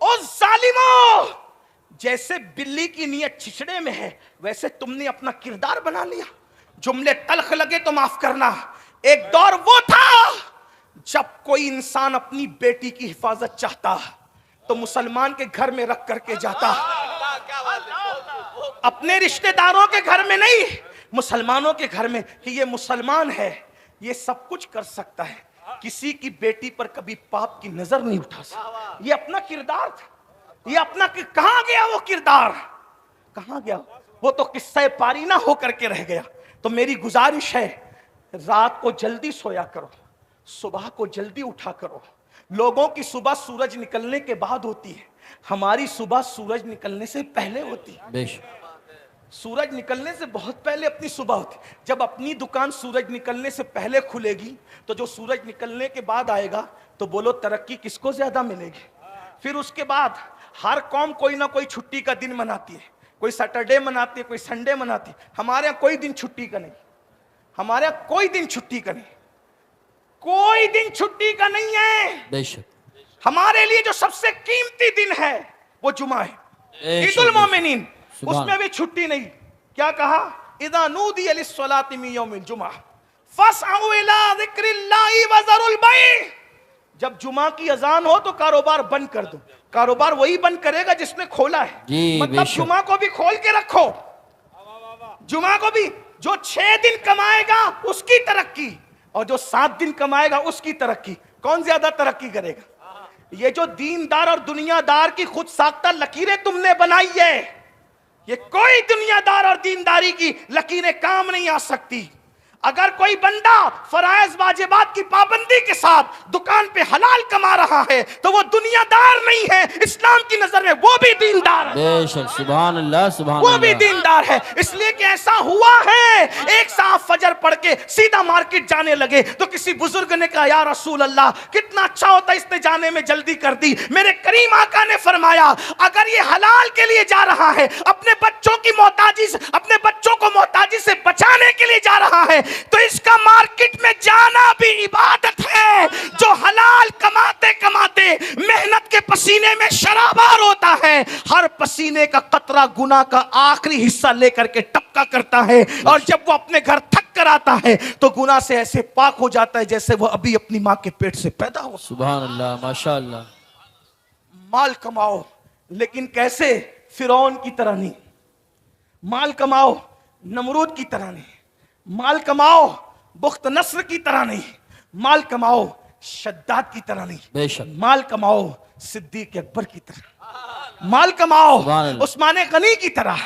او ظالمو، جیسے بلی کی نیت چھچڑے میں ہے ویسے تم نے اپنا کردار بنا لیا. جملے تلخ لگے تو معاف کرنا. ایک دور وہ تھا جب کوئی انسان اپنی بیٹی کی حفاظت چاہتا تو مسلمان کے گھر میں رکھ کر کے جاتا، اپنے رشتہ داروں کے گھر میں نہیں، مسلمانوں کے گھر میں، کہ یہ مسلمان ہے، یہ سب کچھ کر سکتا ہے، کسی کی بیٹی پر کبھی پاپ کی نظر نہیں اٹھا سکتا. یہ اپنا کردار تھا. یہ اپنا کہاں گیا وہ کردار؟ کہاں گیا وہ؟ تو قصہ پاری نہ ہو کر کے رہ گیا. تو میری گزارش ہے، رات کو جلدی سویا کرو، صبح کو جلدی اٹھا کرو. لوگوں کی صبح سورج نکلنے کے بعد ہوتی ہے، ہماری صبح سورج نکلنے سے پہلے ہوتی ہے. بے شک. سورج نکلنے سے بہت پہلے اپنی صبح ہوتی. جب اپنی دکان سورج نکلنے سے پہلے کھلے گی تو جو سورج نکلنے کے بعد آئے گا تو بولو ترقی کس کو زیادہ ملے گی. پھر اس کے بعد ہر قوم کوئی نہ کوئی چھٹی کا دن مناتی ہے، کوئی سیٹرڈے مناتی ہے، کوئی سنڈے مناتی ہے. ہمارے ہاں کوئی دن چھٹی کا نہیں. ہمارے ہاں کوئی دن چھٹی کا نہیں. کوئی دن چھٹی کا نہیں ہے. بے شک. ہمارے لیے جو سب سے قیمتی دن ہے وہ جمعہ ہے، عید المومنین. اس میں بھی چھٹی نہیں. کیا کہا؟ اذا نودی للصلاة من یوم الجمعہ فاسعوا الی ذکر اللہ وذروا البیع. جب جمعہ کی اذان ہو تو کاروبار بند کر دو. کاروبار وہی بند کرے گا جس نے کھولا ہے. جی مطلب جمعہ کو بھی کھول کے رکھو. جمعہ کو بھی جو 6 دن کمائے گا اس کی ترقی، اور جو 7 دن کمائے گا اس کی ترقی. کون زیادہ ترقی کرے گا؟ یہ جو دیندار اور دنیا دار کی خود ساختہ لکیریں تم نے بنائی ہے، یہ کوئی دنیا دار اور دینداری کی لکیریں کام نہیں آ سکتی. اگر کوئی بندہ فرائض واجبات کی پابندی کے ساتھ دکان پہ حلال کما رہا ہے تو وہ دنیا دار نہیں ہے. اسلام کی نظر میں وہ بھی دیندار ہے. بے شک. سبحان اللہ سبحان اللہ. وہ بھی دیندار ہے. اس لیے کہ ایسا ہوا ہے، ایک صاحب فجر پڑھ کے سیدھا مارکیٹ جانے لگے تو کسی بزرگ نے کہا یا رسول اللہ کتنا اچھا ہوتا اس نے جانے میں جلدی کر دی. میرے کریم آقا نے فرمایا اگر یہ حلال کے لیے جا رہا ہے، اپنے بچوں کی محتاجی سے، اپنے بچوں کو محتاجی سے بچانے کے لیے جا رہا ہے تو اس کا مارکیٹ میں جانا بھی عبادت ہے. جو حلال کماتے کماتے محنت کے پسینے میں شرابار ہوتا ہے، ہر پسینے کا قطرہ گناہ کا آخری حصہ لے کر کے ٹپکا کرتا ہے، اور جب وہ اپنے گھر تھک کر آتا ہے تو گناہ سے ایسے پاک ہو جاتا ہے جیسے وہ ابھی اپنی ماں کے پیٹ سے پیدا ہو. سبحان اللہ ماشاء اللہ. مال کماؤ لیکن کیسے؟ فرعون کی طرح نہیں. مال کماؤ نمرود کی طرح نہیں. مال کماؤ بخت نصر کی طرح نہیں. مال کماؤ شداد کی طرح نہیں. بے شک. مال کماؤ صدیق اکبر کی طرح. مال کماؤ عثمان غنی کی طرح.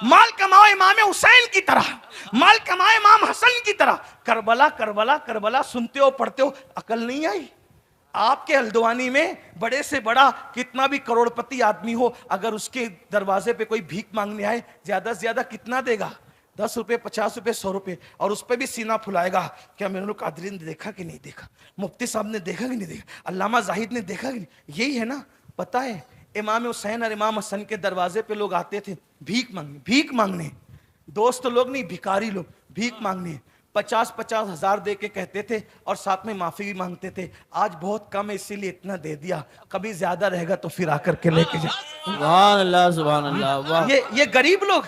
مال کماؤ امام حسین کی طرح. مال کماؤ امام حسن کی طرح. کربلا کربلا کربلا سنتے ہو پڑھتے ہو، عقل نہیں آئی؟ آپ کے ہلدوانی میں بڑے سے بڑا کتنا بھی کروڑ پتی آدمی ہو، اگر اس کے دروازے پہ کوئی بھیک مانگنے آئے زیادہ سے زیادہ کتنا دے گا؟ 10 روپے 50 روپے 100 روپے. اور اس پہ بھی سینہ پھلائے گا کیا میرے قادری نے دیکھا کہ نہیں دیکھا، مفتی صاحب نے دیکھا کہ نہیں دیکھا، علامہ زاہد نے دیکھا کہ نہیں. یہی ہے نا. پتہ ہے امام حسین اور امام حسن کے دروازے پہ لوگ آتے تھے بھیک مانگنے. دوست لوگ نہیں، بھکاری لوگ بھیک مانگنے. 50-50 ہزار دے کے کہتے تھے اور ساتھ میں معافی بھی مانگتے تھے. آج بہت کم ہے اسی لیے اتنا دے دیا، کبھی زیادہ رہے گا تو پھر آ کر کے لے کے جا. سبحان اللہ سبحان اللہ. واہ. یہ غریب لوگ،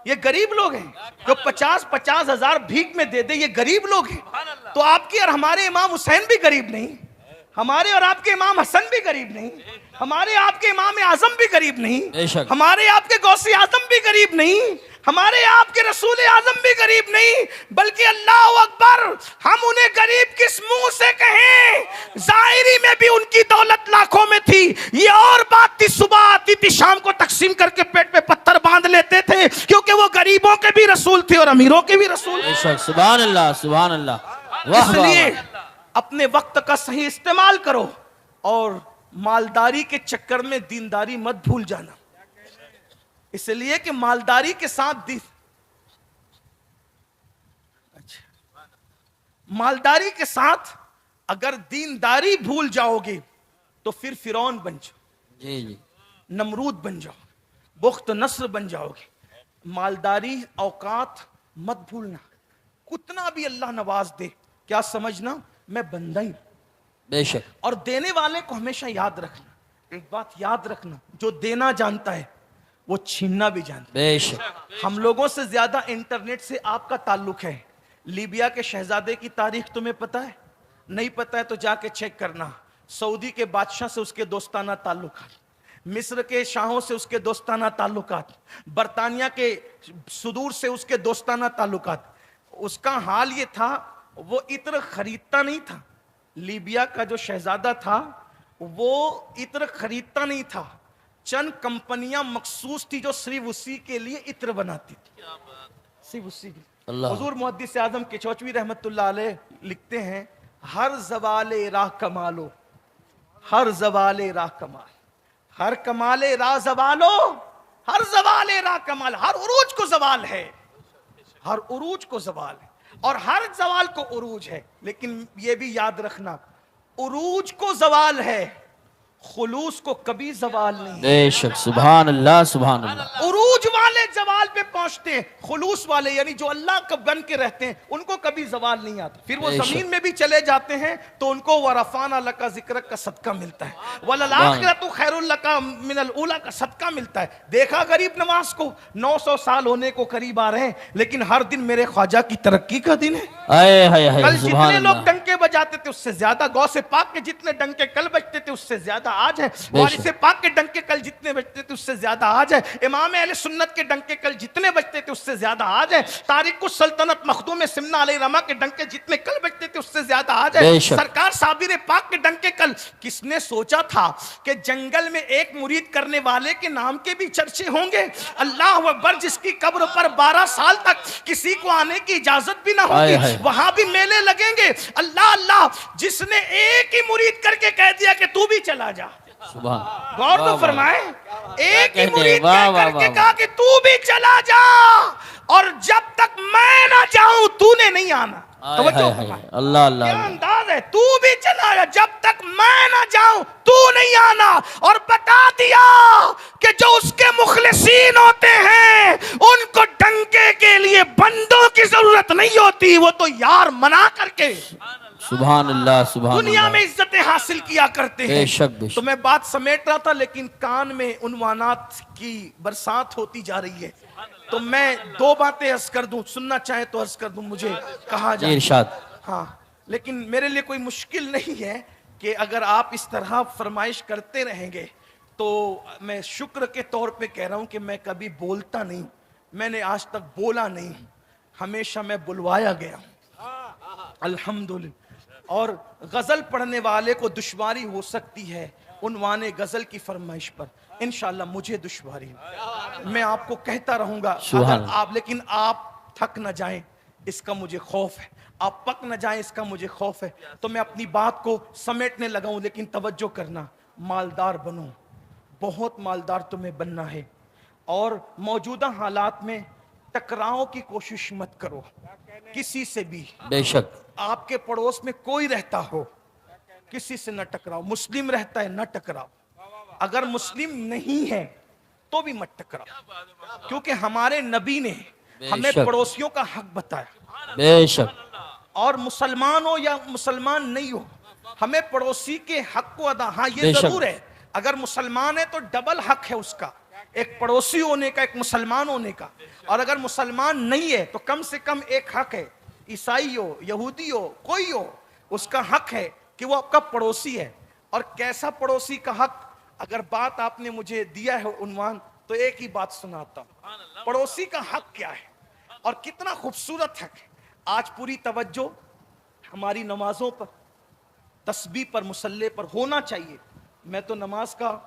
یہ غریب لوگ ہیں جو 50-50 ہزار بھیک میں دے دے. یہ غریب لوگ ہیں. تو آپ کے اور ہمارے امام حسین بھی غریب نہیں، ہمارے اور آپ کے امام حسن بھی غریب نہیں، ہمارے آپ کے امام اعظم بھی غریب نہیں، ہمارے آپ کے غوث اعظم بھی غریب نہیں، ہمارے آپ کے رسول اعظم بھی غریب نہیں. بلکہ اللہ اکبر، ہم انہیں غریب کس منہ سے کہیں؟ ظاہری میں بھی ان کی دولت لاکھوں میں تھی. یہ اور بات تھی صبح آتی تھی شام کو تقسیم کر کے پیٹ پہ پتھر باندھ لیتے تھے، کیونکہ وہ غریبوں کے بھی رسول تھے اور امیروں کے بھی رسول. سبحان اللہ سبحان اللہ. اس لیے اپنے وقت کا صحیح استعمال کرو اور مالداری کے چکر میں دینداری مت بھول جانا. اس لیے کہ مالداری کے ساتھ مالداری کے ساتھ اگر دینداری بھول جاؤ گے تو پھر فرعون بن جاؤ، جی جی نمرود بن جاؤ، بخت نصر بن جاؤ گے. مالداری اوقات مت بھولنا. کتنا بھی اللہ نواز دے کیا سمجھنا میں بندہ ہی. بے شک. اور دینے والے کو ہمیشہ یاد رکھنا. ایک بات یاد رکھنا، جو دینا جانتا ہے وہ چھیننا بھی جانتا بے شک ہے۔ ہم لوگوں سے زیادہ انٹرنیٹ سے آپ کا تعلق ہے۔ لیبیا کے شہزادے کی تاریخ تمہیں پتہ ہے؟ نہیں پتہ ہے تو جا کے چیک کرنا۔ سعودی کے بادشاہ سے اس کے دوستانہ تعلقات، مصر کے شاہوں سے اس کے دوستانہ تعلقات، برطانیہ کے صدور سے اس کے دوستانہ تعلقات۔ اس کا حال یہ تھا، وہ عطر خریدتا نہیں تھا۔ لیبیا کا جو شہزادہ تھا وہ عطر خریدتا نہیں تھا، چند کمپنیاں مخصوص تھی جو صرف اسی کے لیے عطر بناتی تھی، صرف اسی کے لیے۔ اللہ حضور محدث اعظم کچوچوی رحمت اللہ علیہ لکھتے ہیں، ہر زوال راہ کمالو، ہر زوال راہ کمال، ہر کمال راہ زوالو، ہر زوال راہ کمال، ہر عروج کو زوال ہے، ہر عروج کو زوال ہے، اور ہر زوال کو عروج ہے۔ لیکن یہ بھی یاد رکھنا، عروج کو زوال ہے، خلوص کو کبھی زوال نہیں۔ بے شک، سبحان اللہ سبحان اللہ۔ عروج والے زوال پہ پہنچتے ہیں، خلوص والے یعنی جو اللہ کا بن کے رہتے ہیں ان کو کبھی زوال نہیں آتا۔ پھر وہ بے شک۔ زمین میں بھی چلے جاتے ہیں تو ان کو وَرَفَعْنَا لَكَ ذِكْرَكَ کا صدقہ ملتا ہے، وَلَلْآخِرَةُ خَيْرٌ لَكَ مِنَ الْأُولَىٰ کا صدقہ ملتا ہے۔ دیکھا غریب نواز کو، 900 سال ہونے کو قریب آ رہے ہیں لیکن ہر دن میرے خواجہ کی ترقی کا دن ہے۔ اے ہائے ہائے کل سبحان جتنے لوگ اللہ۔ ڈنکے بجاتے تھے اس سے زیادہ غوث پاک کے جتنے ڈنکے کل بجتے تھے اس سے زیادہ آج ہے، وارث پاک کے ڈنکے کل جتنے بجتے تھے اس سے زیادہ آج ہے، امام اہل سنت کے ڈنکے کل جتنے بجتے تھے اس سے زیادہ آج ہے، تارک السلطنت مخدوم سمنہ علیہ رحمہ کے ڈنکے جتنے کل بجتے تھے اس سے زیادہ آج ہے، بے شک۔ سرکار صابر پاک کے ڈنکے کل۔ کس نے سوچا تھا کہ جنگل میں ایک مرید کرنے والے کے نام کے بھی چرچے ہوں گے؟ اللہ اکبر، جس کی قبر پر 12 سال تک کسی کو آنے کی اجازت بھی نہ ہوگی، وہاں بھی میلے لگیں گے۔ اللہ اللہ، جس نے ایک ہی مرید کر کے کہہ دیا کہ تو بھی چلا جا، سبحان غور تو فرمائے، ایک ہی مرید واہ کہہ کر واہ کے واہ۔ کہا کہ تو بھی چلا جا، اور جب تک میں نہ جاؤں تو نے نہیں آنا۔ توجہ فرمائے، اللہ اللہ کیا اللہ۔ انداز ہے، تو بھی چلا جا جب تک میں نہ جاؤں تو نہیں آنا، اور بتا دیا کہ جو اس کے مخلصین ہوتے ہیں ان کو ڈنکے کے لیے بندوں کی ضرورت نہیں ہوتی، وہ تو یار منا کر کے سبحان اللہ سبحان دنیا اللہ۔ میں عزتیں حاصل کیا کرتے ہیں۔ بے شک بے شک۔ تو میں بات سمیٹ رہا تھا لیکن کان میں عنوانات کی برسات ہوتی جا رہی ہے، تو میں 2 باتیں عرض کر دوں، سننا چاہیں تو عرض کر دوں، مجھے کہا جی جائے ارشاد۔ ہاں، لیکن میرے لیے کوئی مشکل نہیں ہے کہ اگر آپ اس طرح فرمائش کرتے رہیں گے تو میں شکر کے طور پہ کہہ رہا ہوں کہ میں کبھی بولتا نہیں، میں نے آج تک بولا نہیں، ہمیشہ میں بلوایا گیا ہوں، الحمدللہ۔ اور غزل پڑھنے والے کو دشواری ہو سکتی ہے عنوان غزل کی فرمائش پر، انشاءاللہ مجھے دشواری ہے، میں آپ کو کہتا رہوں گا، سبحان اگر آپ لیکن آپ تھک نہ جائیں اس کا مجھے خوف ہے، آپ پک نہ جائیں اس کا مجھے خوف ہے، تو میں اپنی بات کو سمیٹنے لگا ہوں، لیکن توجہ کرنا، مالدار بنو، بہت مالدار تمہیں بننا ہے، اور موجودہ حالات میں ٹکراؤ کی کوشش مت کرو کسی سے بھی۔ بے شک۔ آپ کے پڑوس میں کوئی رہتا ہو کسی سے نہ ٹکراؤ، مسلم رہتا ہے نہ ٹکراؤ، اگر مسلم نہیں ہے تو بھی مت ٹکراؤ، کیونکہ ہمارے نبی نے ہمیں شک۔ پڑوسیوں کا حق بتایا، بے شک۔ اور مسلمان ہو یا مسلمان نہیں ہو ہمیں پڑوسی کے حق کو ادا، ہاں یہ بے شک۔ ضرور ہے اگر مسلمان ہے تو ڈبل حق ہے اس کا، ایک پڑوسی ہونے کا، ایک مسلمان ہونے کا، اور اگر مسلمان نہیں ہے تو کم سے کم ایک حق ہے، عیسائی ہو یہودی ہو کوئی ہو، اس کا حق ہے کہ وہ آپ کا پڑوسی ہے۔ اور کیسا پڑوسی کا حق، اگر بات آپ نے مجھے دیا ہے عنوان تو ایک ہی بات سناتا ہوں، پڑوسی کا حق کیا ہے اور کتنا خوبصورت حق ہے۔ آج پوری توجہ ہماری نمازوں پر، تسبیح پر، مصلی پر ہونا چاہیے۔ میں تو نماز کا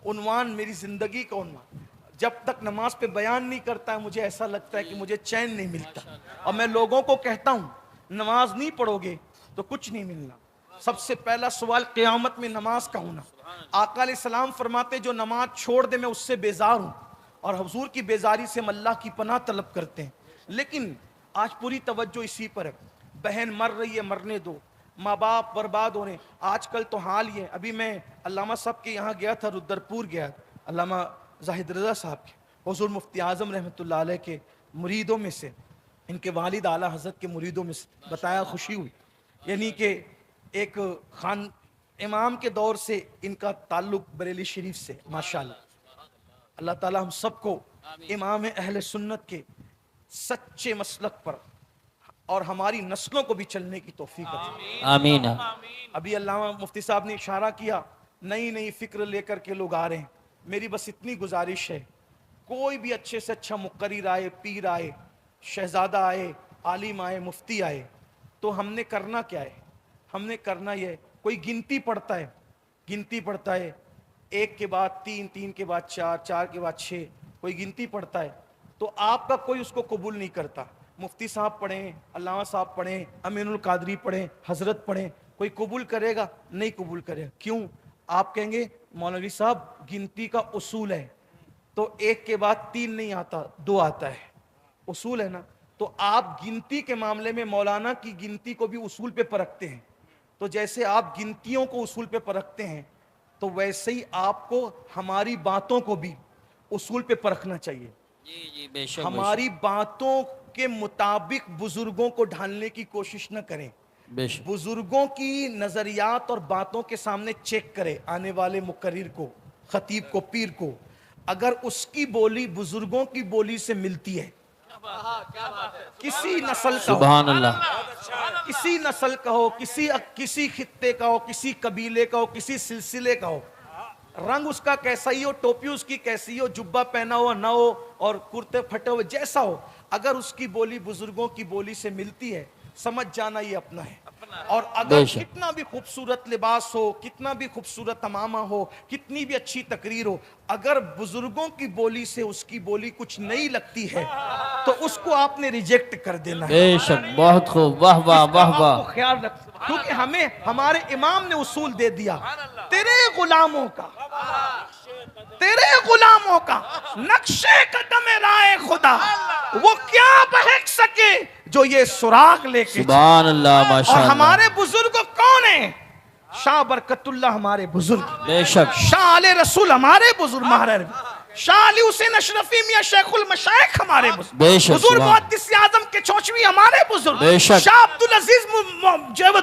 عنوان میری زندگی کا عنوان، جب تک نماز پہ بیان نہیں کرتا ہے مجھے ایسا لگتا ہے کہ مجھے چین نہیں ملتا، اور میں لوگوں کو کہتا ہوں نماز نہیں پڑھو گے تو کچھ نہیں ملنا۔ سب سے پہلا سوال قیامت میں نماز کا ہونا۔ آقا علیہ السلام فرماتے جو نماز چھوڑ دے میں اس سے بیزار ہوں، اور حضور کی بیزاری سے ہم اللہ کی پناہ طلب کرتے ہیں۔ لیکن آج پوری توجہ اسی پر ہے، بہن مر رہی ہے مرنے دو، ماں باپ برباد ہو رہے ہیں، آج کل تو حال یہ ہے۔ ابھی میں علامہ صاحب کے یہاں گیا تھا، رودرپور گیا، علامہ زاہد رضا صاحب کے، حضور مفتی اعظم رحمۃ اللہ علیہ کے مریدوں میں سے، ان کے والد اعلیٰ حضرت کے مریدوں میں سے، بتایا خوشی ہوئی، یعنی کہ امام کے دور سے ان کا تعلق بریلی شریف سے ماشاءاللہ. اللہ تعالی ہم سب کو امام اہل سنت کے سچے مسلک پر اور ہماری نسلوں کو بھی چلنے کی توفیق عطا. آمین. ابھی علامہ مفتی صاحب نے اشارہ کیا نئی نئی فکر لے کر کے لوگ آ رہے ہیں. میری بس اتنی گزارش ہے کوئی بھی اچھے سے اچھا مقرر آئے, پیر آئے, شہزادہ آئے, عالم آئے, مفتی آئے, تو ہم نے کرنا کیا ہے؟ ہم نے کرنا یہ, کوئی گنتی پڑھتا ہے, ایک کے بعد تین, تین کے بعد چار, چار کے بعد چھ, کوئی گنتی پڑھتا ہے تو آپ کا کوئی اس کو قبول نہیں کرتا. مفتی صاحب پڑھیں, علامہ صاحب پڑھیں, امین القادری پڑھیں, حضرت پڑھیں, کوئی قبول کرے گا؟ نہیں قبول کرے گا. کیوں؟ آپ کہیں گے مولوی صاحب گنتی کا اصول ہے, تو ایک کے بعد تین نہیں آتا, دو آتا ہے, اصول ہے نا. تو آپ گنتی کے معاملے میں مولانا کی گنتی کو بھی اصول پہ پرکھتے ہیں. تو جیسے آپ گنتیوں کو اصول پہ پرکھتے ہیں تو ویسے ہی آپ کو ہماری باتوں کو بھی اصول پہ پرکھنا چاہیے. جی جی بے شک. ہماری باتوں کے مطابق بزرگوں کو ڈھالنے کی کوشش نہ کریں. بے شک. بزرگوں کی نظریات اور باتوں کے سامنے چیک کریں. آنے والے مقرر کو, خطیب کو, پیر کو, اگر اس کی بولی بزرگوں کی بولی سے ملتی ہے, کسی نسل کا ہو, سبحان اللہ. کسی نسل کا ہو, کسی خطے کا ہو, کسی قبیلے کا ہو, کسی سلسلے کا ہو, رنگ اس کا کیسا ہی ہو, ٹوپی اس کی کیسی ہو, جبہ پہنا ہوا نہ ہو اور کرتے پھٹے ہوئے جیسا ہو, اگر اس کی بولی بزرگوں کی بولی سے ملتی ہے سمجھ جانا یہ اپنا ہے. اور اگر کتنا بھی خوبصورت لباس ہو, کتنا بھی خوبصورت امامہ ہو, کتنی بھی اچھی تقریر ہو, اگر بزرگوں کی بولی سے اس کی بولی کچھ نہیں لگتی ہے تو اس کو آپ نے ریجیکٹ کر دینا ہے. بے شک. بہت خوب. واہ واہ واہ واہ. آپ کو خیال رکھ, کیونکہ ہمیں ہمارے امام نے اصول دے دیا, تیرے غلاموں کا نقشے قدم رائے خدا وہ کیا بہک سکے جو یہ سراغ لے کے. سبحان اللہ. اور ماشاءاللہ. ہمارے بزرگ کون ہیں؟ شاہ برکت اللہ ہمارے بزرگ, بے شک. شاہ علیہ رسول ہمارے بزرگ, مہرر شاہ علی حسین اشرفی میاں شیخ المشائخ ہمارے بزرگ, بے شک. حضور سبحان. محدث اعظم کے چوچوی ہمارے بزرگ, بے شک. شاہ عبدالعزیز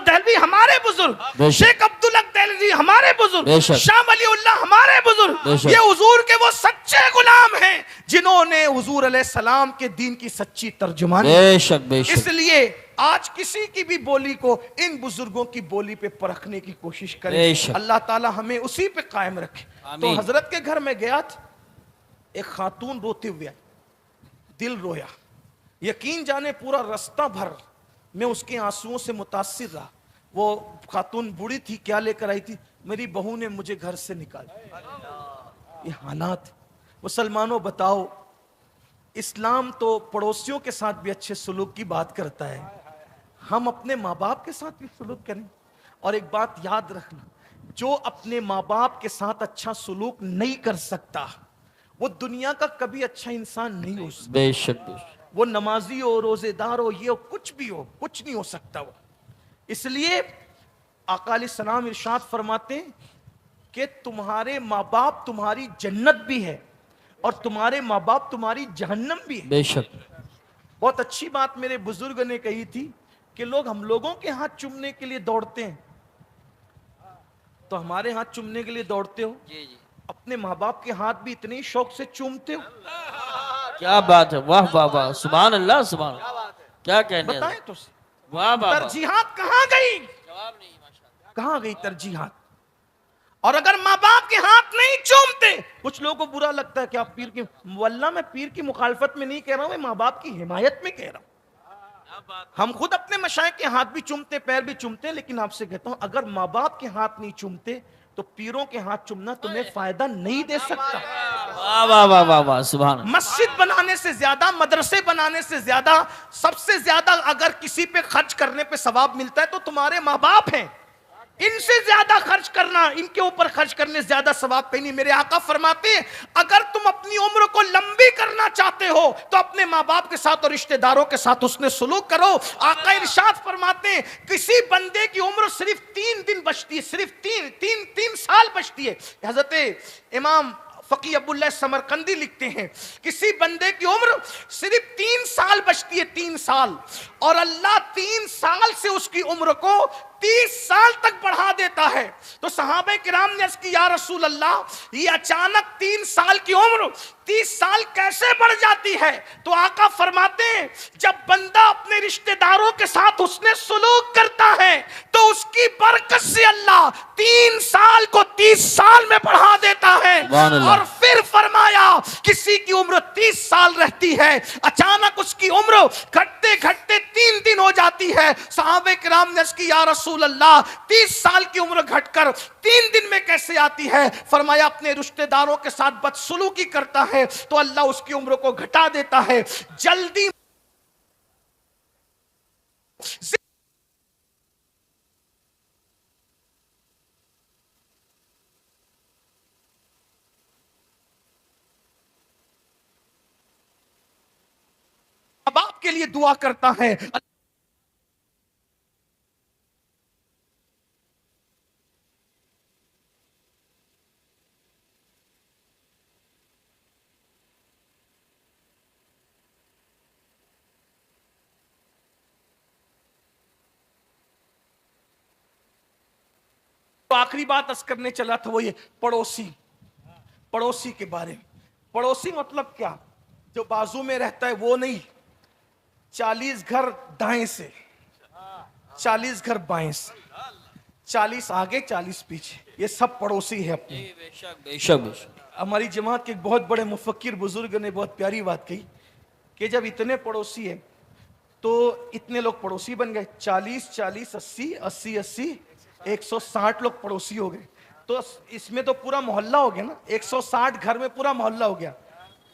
دہلوی ہمارے بزرگ, بے شک. شیخ عبدالحق دہلوی ہمارے بزرگ, بے شک. شاہ ولی اللہ ہمارے بے بزرگ. شک. یہ حضور کے وہ سچے غلام ہیں جنہوں نے حضور علیہ السلام کے دین کی سچی ترجمانی. بے شک. بے اس شک. لیے آج کسی کی بھی بولی کو ان بزرگوں کی بولی پہ پرکھنے کی کوشش کریں. بے شک. اللہ تعالی ہمیں اسی پہ قائم رکھے. تو آمین. حضرت کے گھر میں گیا تھا, ایک خاتون روتے ہوئے آئی, دل رویا, یقین جانے پورا رستہ بھر میں اس کے آنسوؤں سے متاثر رہا. وہ خاتون بوڑھی تھی, کیا لے کر آئی تھی؟ میری بہو نے مجھے گھر سے نکالا. یہ حالات. مسلمانوں بتاؤ, اسلام تو پڑوسیوں کے ساتھ بھی اچھے سلوک کی بات کرتا ہے, ہم اپنے ماں باپ کے ساتھ بھی سلوک کریں. اور ایک بات یاد رکھنا, جو اپنے ماں باپ کے ساتھ اچھا سلوک نہیں کر سکتا وہ دنیا کا کبھی اچھا انسان نہیں ہو سکتا. بے شک. بے شک. وہ نمازی ہو, روزے دار ہو, یہ ہو, کچھ بھی ہو, کچھ نہیں ہو سکتا وہ. اس لیے آقا علیہ السلام ارشاد فرماتے ہیں کہ تمہارے ماں باپ تمہاری جنت بھی ہے اور تمہارے ماں باپ تمہاری جہنم بھی ہے. بے شک. بہت اچھی بات میرے بزرگ نے کہی تھی کہ لوگ ہم لوگوں کے ہاتھ چومنے کے لیے دوڑتے ہیں, تو ہمارے ہاتھ چومنے کے لیے دوڑتے ہو, اپنے ماں باپ کے ہاتھ بھی اتنے شوق سے چومتے ہو. کیا بات ہے. واہ واہ واہ. سبحان اللہ. سبحان اللہ. کیا کہنے. بتائیں تو واہ واہ. ترجیحات کہاں گئی؟ کہاں گئی ترجیحات؟ اور اگر ماں باپ کے ہاتھ نہیں چومتے, کچھ لوگوں کو برا لگتا ہے کہ آپ پیر کی, واللہ میں پیر کی مخالفت میں نہیں کہہ رہا ہوں, میں ماں باپ کی حمایت میں کہہ رہا ہوں. ہم خود اپنے مشائخ کے ہاتھ بھی چومتے, پیر بھی چومتے, لیکن آپ سے کہتا ہوں اگر ماں باپ کے ہاتھ نہیں چومتے تو پیروں کے ہاتھ چومنا تمہیں فائدہ نہیں دے سکتا. واہ واہ واہ واہ واہ. سبحان اللہ. مسجد بنانے سے زیادہ, مدرسے بنانے سے زیادہ, سب سے زیادہ اگر کسی پہ خرچ کرنے پہ ثواب ملتا ہے تو تمہارے ماں باپ ہیں. ان سے زیادہ خرچ کرنا, ان کے اوپر خرچ کرنے سے زیادہ ثواب کہیں نہیں. میرے آقا فرماتے ہیں اگر تم اپنی عمر کو لمبی کرنا چاہتے ہو تو اپنے ماں باپ کے ساتھ اور رشتہ داروں کے ساتھ حسن سلوک کرو. آقا ارشاد فرماتے ہیں کسی بندے کی عمر صرف 3 دن بچتی ہے, صرف تین سال بچتی ہے. حضرت امام فقی ابو اللہ سمرقندی لکھتے ہیں کسی بندے کی عمر صرف 3 سال بچتی ہے, 3 سال, اور اللہ 3 سال سے اس کی عمر کو 30 سال تک بڑھا دیتا ہے. تو صحابہ کرام نے عرض کی یا رسول اللہ یہ اچانک 3 سال کی عمر 30 سال کیسے بڑھ جاتی ہے؟ تو آقا فرماتے ہیں جب بندہ اپنے رشتہ داروں کے ساتھ حسن سلوک کرتا ہے تو اس کی برکت سے اللہ 3 سال کو 30 سال میں بڑھا دیتا ہے. سبحان اللہ. اور پھر فرمایا کسی کی عمر 30 سال رہتی ہے, اچانک اس کی عمر گھٹتے گھٹتے 3 دن ہو جاتی ہے. صحابہ کرام نے عرض کی یا رسول اللہ 30 سال کی عمر گھٹ کر 3 دن میں کیسے آتی ہے؟ فرمایا اپنے رشتہ داروں کے ساتھ بدسلوکی کرتا ہے تو اللہ اس کی عمر کو گھٹا دیتا ہے. جلدی باپ کے لیے دعا کرتا ہے. آخری بات عرض کرنے چلا تھا وہ یہ پڑوسی کے بارے میں. پڑوسی مطلب کیا؟ جو بازو میں رہتا ہے وہ نہیں, 40 گھر دائیں سے 40 گھر بائیں سے, 40 آگے 40 پیچھے, یہ سب پڑوسی ہے اپنے. بے شک. ہماری جماعت کے ایک بہت بڑے مفکر بزرگ نے بہت پیاری بات کہی کہ جب اتنے پڑوسی ہیں تو اتنے لوگ پڑوسی بن گئے, 40 40 80 80 80 160 لوگ پڑوسی ہو گئے. تو اس میں تو پورا محلہ ہو گیا نا, 160 گھر میں پورا محلہ ہو گیا.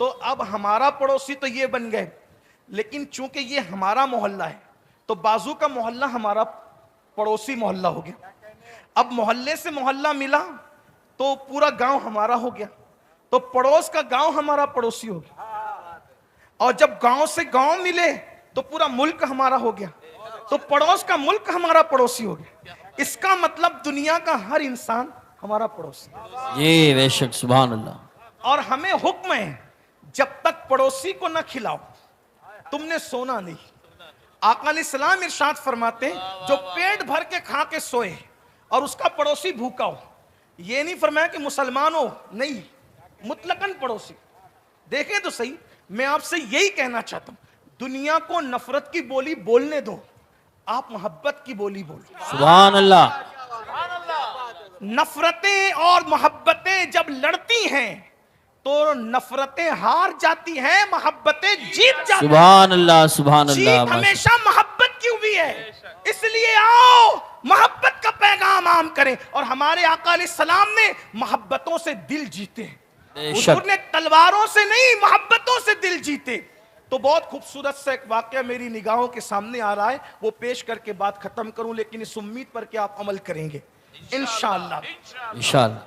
تو اب ہمارا پڑوسی تو یہ بن گئے, لیکن چونکہ یہ ہمارا محلہ ہے تو بازو کا محلہ ہمارا پڑوسی محلہ ہو گیا. اب محلے سے محلہ ملا تو پورا گاؤں ہمارا ہو گیا, تو پڑوس کا گاؤں ہمارا پڑوسی ہو گیا. اور جب گاؤں سے گاؤں ملے تو پورا ملک ہمارا ہو گیا, تو پڑوس کا ملک ہمارا پڑوسی ہو گیا. اس کا مطلب دنیا کا ہر انسان ہمارا پڑوسی. جی بے شک. سبحان اللہ. اور ہمیں حکم ہے جب تک پڑوسی کو نہ کھلاؤ تم نے سونا نہیں. آقا علیہ السلام ارشاد فرماتے ہیں جو پیٹ بھر کے کھا کے سوئے اور اس کا پڑوسی بھوکا ہو, یہ نہیں فرمایا کہ مسلمان ہو, نہیں, مطلقاً پڑوسی. دیکھیں تو صحیح, میں آپ سے یہی کہنا چاہتا ہوں دنیا کو نفرت کی بولی بولنے دو, آپ محبت کی بولی بولو. سبحان اللہ. نفرتیں اور محبتیں جب لڑتی ہیں تو نفرتیں ہار جاتی ہیں, محبتیں جیت جاتی ہیں. سبحان اللہ. سبحان اللہ. جیت ہمیشہ محبت کی ہوئی ہے, اس لیے آؤ محبت کا پیغام عام کریں. اور ہمارے آقا علیہ السلام نے محبتوں سے دل جیتے ہیں, حضور نے تلواروں سے نہیں محبتوں سے دل جیتے. تو بہت خوبصورت سا ایک واقعہ میری نگاہوں کے سامنے آ رہا ہے, وہ پیش کر کے بات ختم کروں, لیکن اس امید پر کہ آپ عمل کریں گے انشاءاللہ. انشاءاللہ.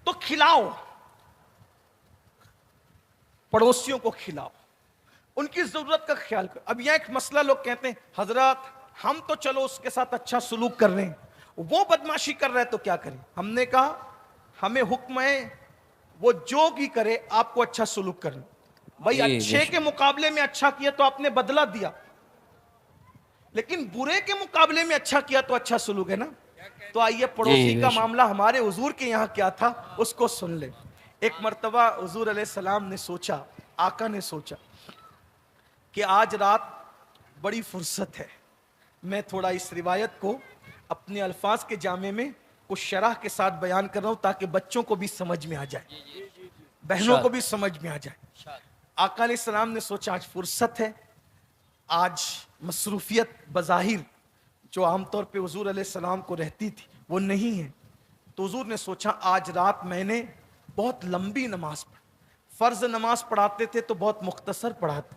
تو کھلاؤ, پڑوسیوں کو کھلاؤ, ان کی ضرورت کا خیال کرو. اب یہاں ایک مسئلہ لوگ کہتے ہیں حضرات ہم تو چلو اس کے ساتھ اچھا سلوک کر رہے ہیں, وہ بدماشی کر رہا ہے تو کیا کریں؟ ہم نے کہا ہمیں حکم ہے وہ جو بھی کرے آپ کو اچھا سلوک کرنا. بھائی اچھے کے مقابلے میں اچھا کیا تو آپ نے بدلہ دیا, لیکن برے کے مقابلے میں اچھا کیا تو اچھا سلوک ہے نا. تو آئیے پڑوسی کا معاملہ ہمارے حضور کے یہاں کیا تھا اس کو سن لیں. ایک مرتبہ حضور علیہ السلام نے سوچا, آقا نے سوچا کہ آج رات بڑی فرصت ہے, میں تھوڑا اس روایت کو اپنے الفاظ کے جامع میں کچھ شرح کے ساتھ بیان کر رہا ہوں تاکہ بچوں کو بھی سمجھ میں آ جائے, بہنوں کو بھی سمجھ میں آ جائے. آقا علیہ السلام نے سوچا آج فرصت ہے, آج مصروفیت بظاہر جو عام طور پہ حضور علیہ السلام کو رہتی تھی وہ نہیں ہے. تو حضور نے سوچا آج رات میں نے بہت لمبی نماز پڑھی, فرض نماز پڑھاتے تھے تو بہت مختصر پڑھاتے,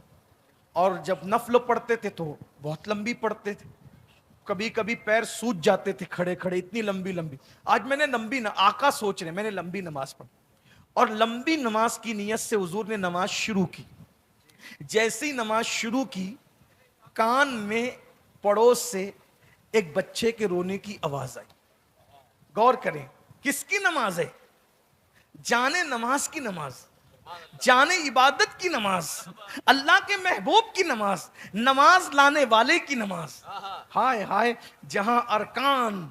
اور جب نفل پڑھتے تھے تو بہت لمبی پڑھتے تھے, کبھی کبھی پیر سوج جاتے تھے کھڑے کھڑے, اتنی لمبی لمبی. آج میں نے آقا سوچ رہے میں نے لمبی نماز پڑھی, اور لمبی نماز کی نیت سے حضور نے نماز شروع کی. جیسی نماز شروع کی کان میں پڑوس سے ایک بچے کے رونے کی آواز آئی. غور کریں کس کی نماز ہے؟ جانے نماز کی نماز. جان عبادت کی نماز، اللہ کے محبوب کی نماز، نماز لانے والے کی نماز. ہائے ہائے، جہاں ارکان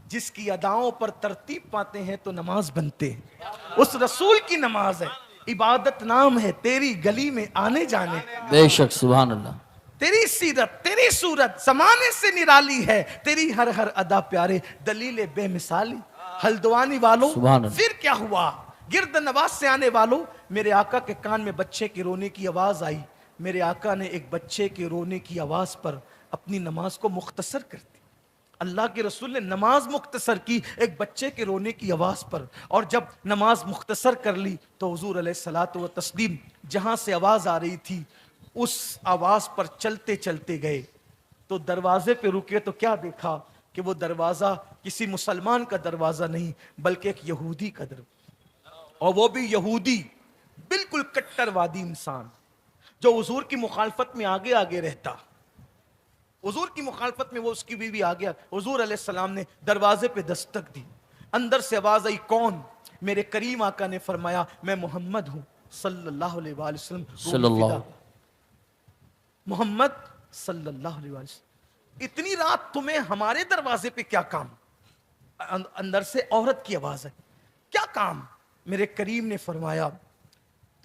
جس کی اداؤں پر ترتیب پاتے ہیں تو نماز بنتے ہیں. اس رسول کی نماز ہے، عبادت نام ہے تیری گلی میں آنے جانے. بے شک سبحان اللہ. تیری سیرت تیری صورت زمانے سے نرالی ہے، تیری ہر ہر ادا پیارے دلیل بے مثالی. ہلدوانی والوں سبحان اللہ. پھر کیا ہوا؟ گرد نواز سے آنے والوں، میرے آقا کے کان میں بچے کے رونے کی آواز آئی. میرے آقا نے ایک بچے کے رونے کی آواز پر اپنی نماز کو مختصر کر دی. اللہ کے رسول نے نماز مختصر کی ایک بچے کے رونے کی آواز پر. اور جب نماز مختصر کر لی تو حضور علیہ الصلوۃ والتسلیم جہاں سے آواز آ رہی تھی اس آواز پر چلتے چلتے گئے تو دروازے پہ رکے تو کیا دیکھا کہ وہ دروازہ کسی مسلمان کا دروازہ نہیں بلکہ ایک یہودی کا دروازہ. اور وہ بھی یہودی بالکل کٹر وادی انسان جو حضور کی مخالفت میں آگے آگے رہتا. حضور کی مخالفت میں وہ اس کی بیوی آ گیا. حضور علیہ السلام نے دروازے پہ دستک دی. اندر سے آواز آئی، کون؟ میرے کریم آقا نے فرمایا میں محمد ہوں صلی اللہ علیہ وآلہ وسلم. صلی اللہ. محمد صلی اللہ علیہ وآلہ وسلم، اتنی رات تمہیں ہمارے دروازے پہ کیا کام؟ اندر سے عورت کی آواز ہے، کیا کام؟ میرے کریم نے فرمایا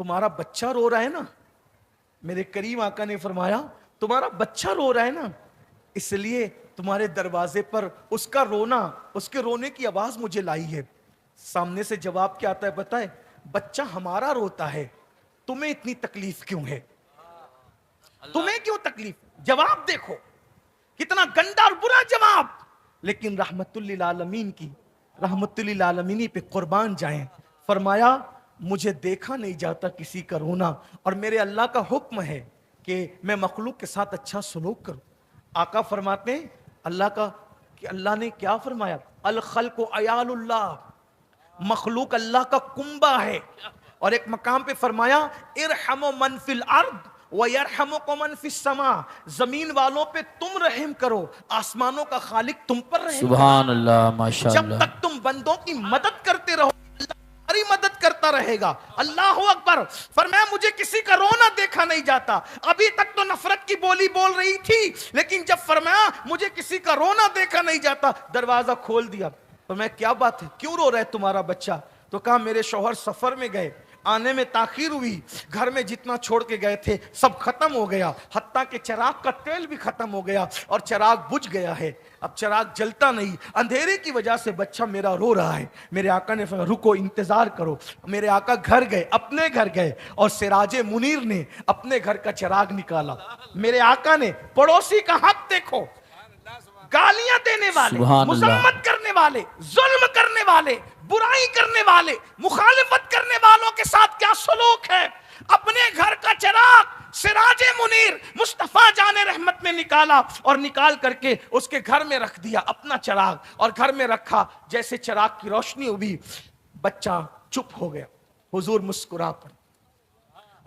تمہارا بچہ رو رہا ہے نا. میرے کریم آقا نے فرمایا تمہارا بچہ رو رہا ہے نا، اس لیے تمہارے دروازے پر اس کا رونا، اس کے رونے کی آواز مجھے لائی ہے. سامنے سے جواب کیا آتا ہے بتائے؟ بچہ ہمارا روتا ہے، تمہیں اتنی تکلیف کیوں ہے؟ تمہیں کیوں تکلیف؟ جواب دیکھو کتنا گندا اور برا جواب. لیکن رحمت للعالمین کی رحمت للعالمین پہ قربان جائیں. فرمایا مجھے دیکھا نہیں جاتا کسی کا رونا، اور میرے اللہ کا حکم ہے کہ میں مخلوق کے ساتھ اچھا سلوک کروں. آقا فرماتے ہیں اللہ نے کیا فرمایا؟ الخلق عیال اللہ، مخلوق اللہ کا کنبہ ہے. اور ایک مقام پہ فرمایا ارحموا من فی الارض وَيَرْحَمُكُمْ مَنْ فِي السَّمَاءِ، زمین والوں پہ تم رحم کرو، آسمانوں کا خالق تم پر رحم کرو. سبحان اللہ ماشاء جب اللہ. تک تم بندوں کی مدد کرتے رہو اللہ تمہاری مدد کرتا رہے گا. اللہ اکبر. فرمایا مجھے کسی کا رونا دیکھا نہیں جاتا. ابھی تک تو نفرت کی بولی بول رہی تھی، لیکن جب فرمایا مجھے کسی کا رونا دیکھا نہیں جاتا، دروازہ کھول دیا. فرمایا کیا بات ہے، کیوں رو رہا ہے تمہارا بچہ؟ تو کہا میرے شوہر سفر میں گئے، آنے میں تاخیر ہوئی، گھر میں جتنا چھوڑ کے گئے تھے سب ختم ہو گیا، حتیٰ کہ چراغ کا تیل بھی ختم ہو گیا اور چراغ بجھ گیا ہے. اب چراغ جلتا نہیں، اندھیرے کی وجہ سے بچہ میرا رو رہا ہے. میرے آقا نے فرمایا رکو انتظار کرو. میرے آقا گھر گئے، اپنے گھر گئے، اور سراج منیر نے اپنے گھر کا چراغ نکالا. میرے آقا نے پڑوسی کا حق دیکھو، گالیاں دینے والے، مذمت کرنے والے، ظلم کرنے والے، برائی کرنے والے، مخالفت کرنے والوں کے ساتھ کیا سلوک ہے. اپنے گھر کا چراغ سراج منیر مصطفیٰ جان رحمت میں نکالا اور نکال کر کے اس کے گھر میں رکھ دیا اپنا چراغ، اور گھر میں رکھا. جیسے چراغ کی روشنی ہوئی بچہ چپ ہو گیا. حضور مسکرا پڑے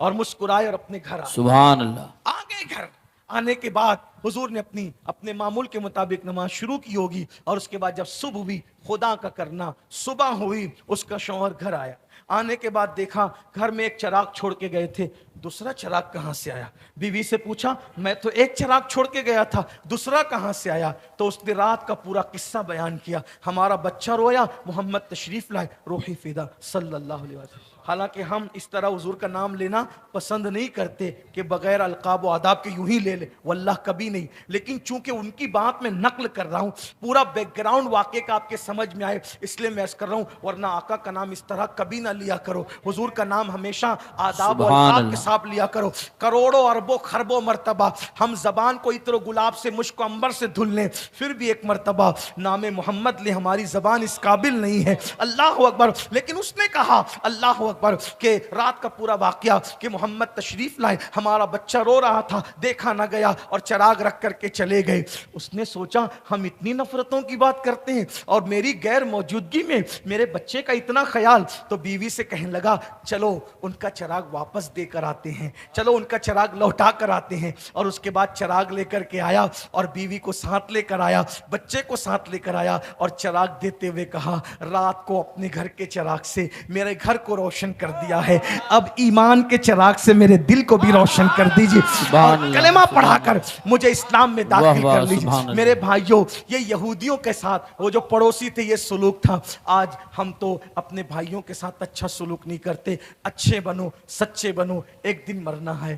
اور مسکرائے اور اپنے گھر آئے. سبحان اللہ. آگے گھر آنے کے بعد حضور نے اپنے معمول کے مطابق نماز شروع کی ہوگی، اور اس کے بعد جب صبح ہوئی خدا کا کرنا، صبح ہوئی اس کا شوہر گھر آیا. آنے کے بعد دیکھا گھر میں ایک چراغ چھوڑ کے گئے تھے، دوسرا چراغ کہاں سے آیا؟ بیوی سے پوچھا میں تو ایک چراغ چھوڑ کے گیا تھا، دوسرا کہاں سے آیا؟ تو اس نے رات کا پورا قصہ بیان کیا. ہمارا بچہ رویا، محمد تشریف لائے، روحی فدا صلی اللہ علیہ وسلم. حالانکہ ہم اس طرح حضور کا نام لینا پسند نہیں کرتے کہ بغیر القاب و آداب کے یوں ہی لے لے، واللہ کبھی نہیں. لیکن چونکہ ان کی بات میں نقل کر رہا ہوں، پورا بیک گراؤنڈ واقعے کا آپ کے سمجھ میں آئے اس لیے میں عرض کر رہا ہوں، ورنہ آقا کا نام اس طرح کبھی نہ لیا کرو. حضور کا نام ہمیشہ آداب و القاب کے ساتھ لیا کرو. کروڑوں اربوں خربوں مرتبہ ہم زبان کو عطر و گلاب سے مشک و عنبر سے دھل لیں، پھر بھی ایک مرتبہ نام محمد لے، ہماری زبان اس قابل نہیں ہے. اللہ اکبر. لیکن اس نے کہا اللہ اکبر کہ رات کا پورا واقعہ کہ محمد تشریف لائے، ہمارا بچہ رو رہا تھا، دیکھا نہ گیا اور چراغ رکھ کر کے چلے گئے. اس نے سوچا ہم اتنی نفرتوں کی بات کرتے ہیں اور میری غیر موجودگی میں میرے بچے کا اتنا خیال. تو بیوی سے کہنے لگا چلو ان کا چراغ واپس دے کر آتے ہیں، چلو ان کا چراغ لوٹا کر آتے ہیں. اور اس کے بعد چراغ لے کر کے آیا اور بیوی کو ساتھ لے کر آیا، بچے کو ساتھ لے کر آیا اور چراغ دیتے ہوئے کہا رات کو اپنے گھر کے چراغ سے میرے گھر کو روشن روشن کر دیا ہے، اب ایمان کے چراغ سے میرے دل کو بھی روشن کر دیجیے اور کلمہ پڑھا کر مجھے اسلام میں داخل کر لیجیے۔ میرے بھائیوں، یہ یہودیوں کے ساتھ وہ جو پڑوسی تھے یہ سلوک تھا۔ آج ہم تو اپنے بھائیوں کے ساتھ اچھا سلوک نہیں کرتے۔ اچھے بنو، سچے بنو، ایک دن مرنا ہے۔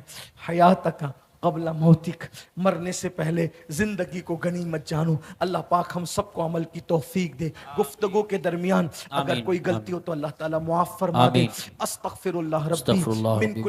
حیاتک قبل موتک، مرنے سے پہلے زندگی کو غنیمت جانو۔ اللہ پاک ہم سب کو عمل کی توفیق دے۔ گفتگو کے درمیان اگر کوئی غلطی ہو تو اللہ تعالیٰ معاف فرما دے۔ استغفر اللہ ربی من کل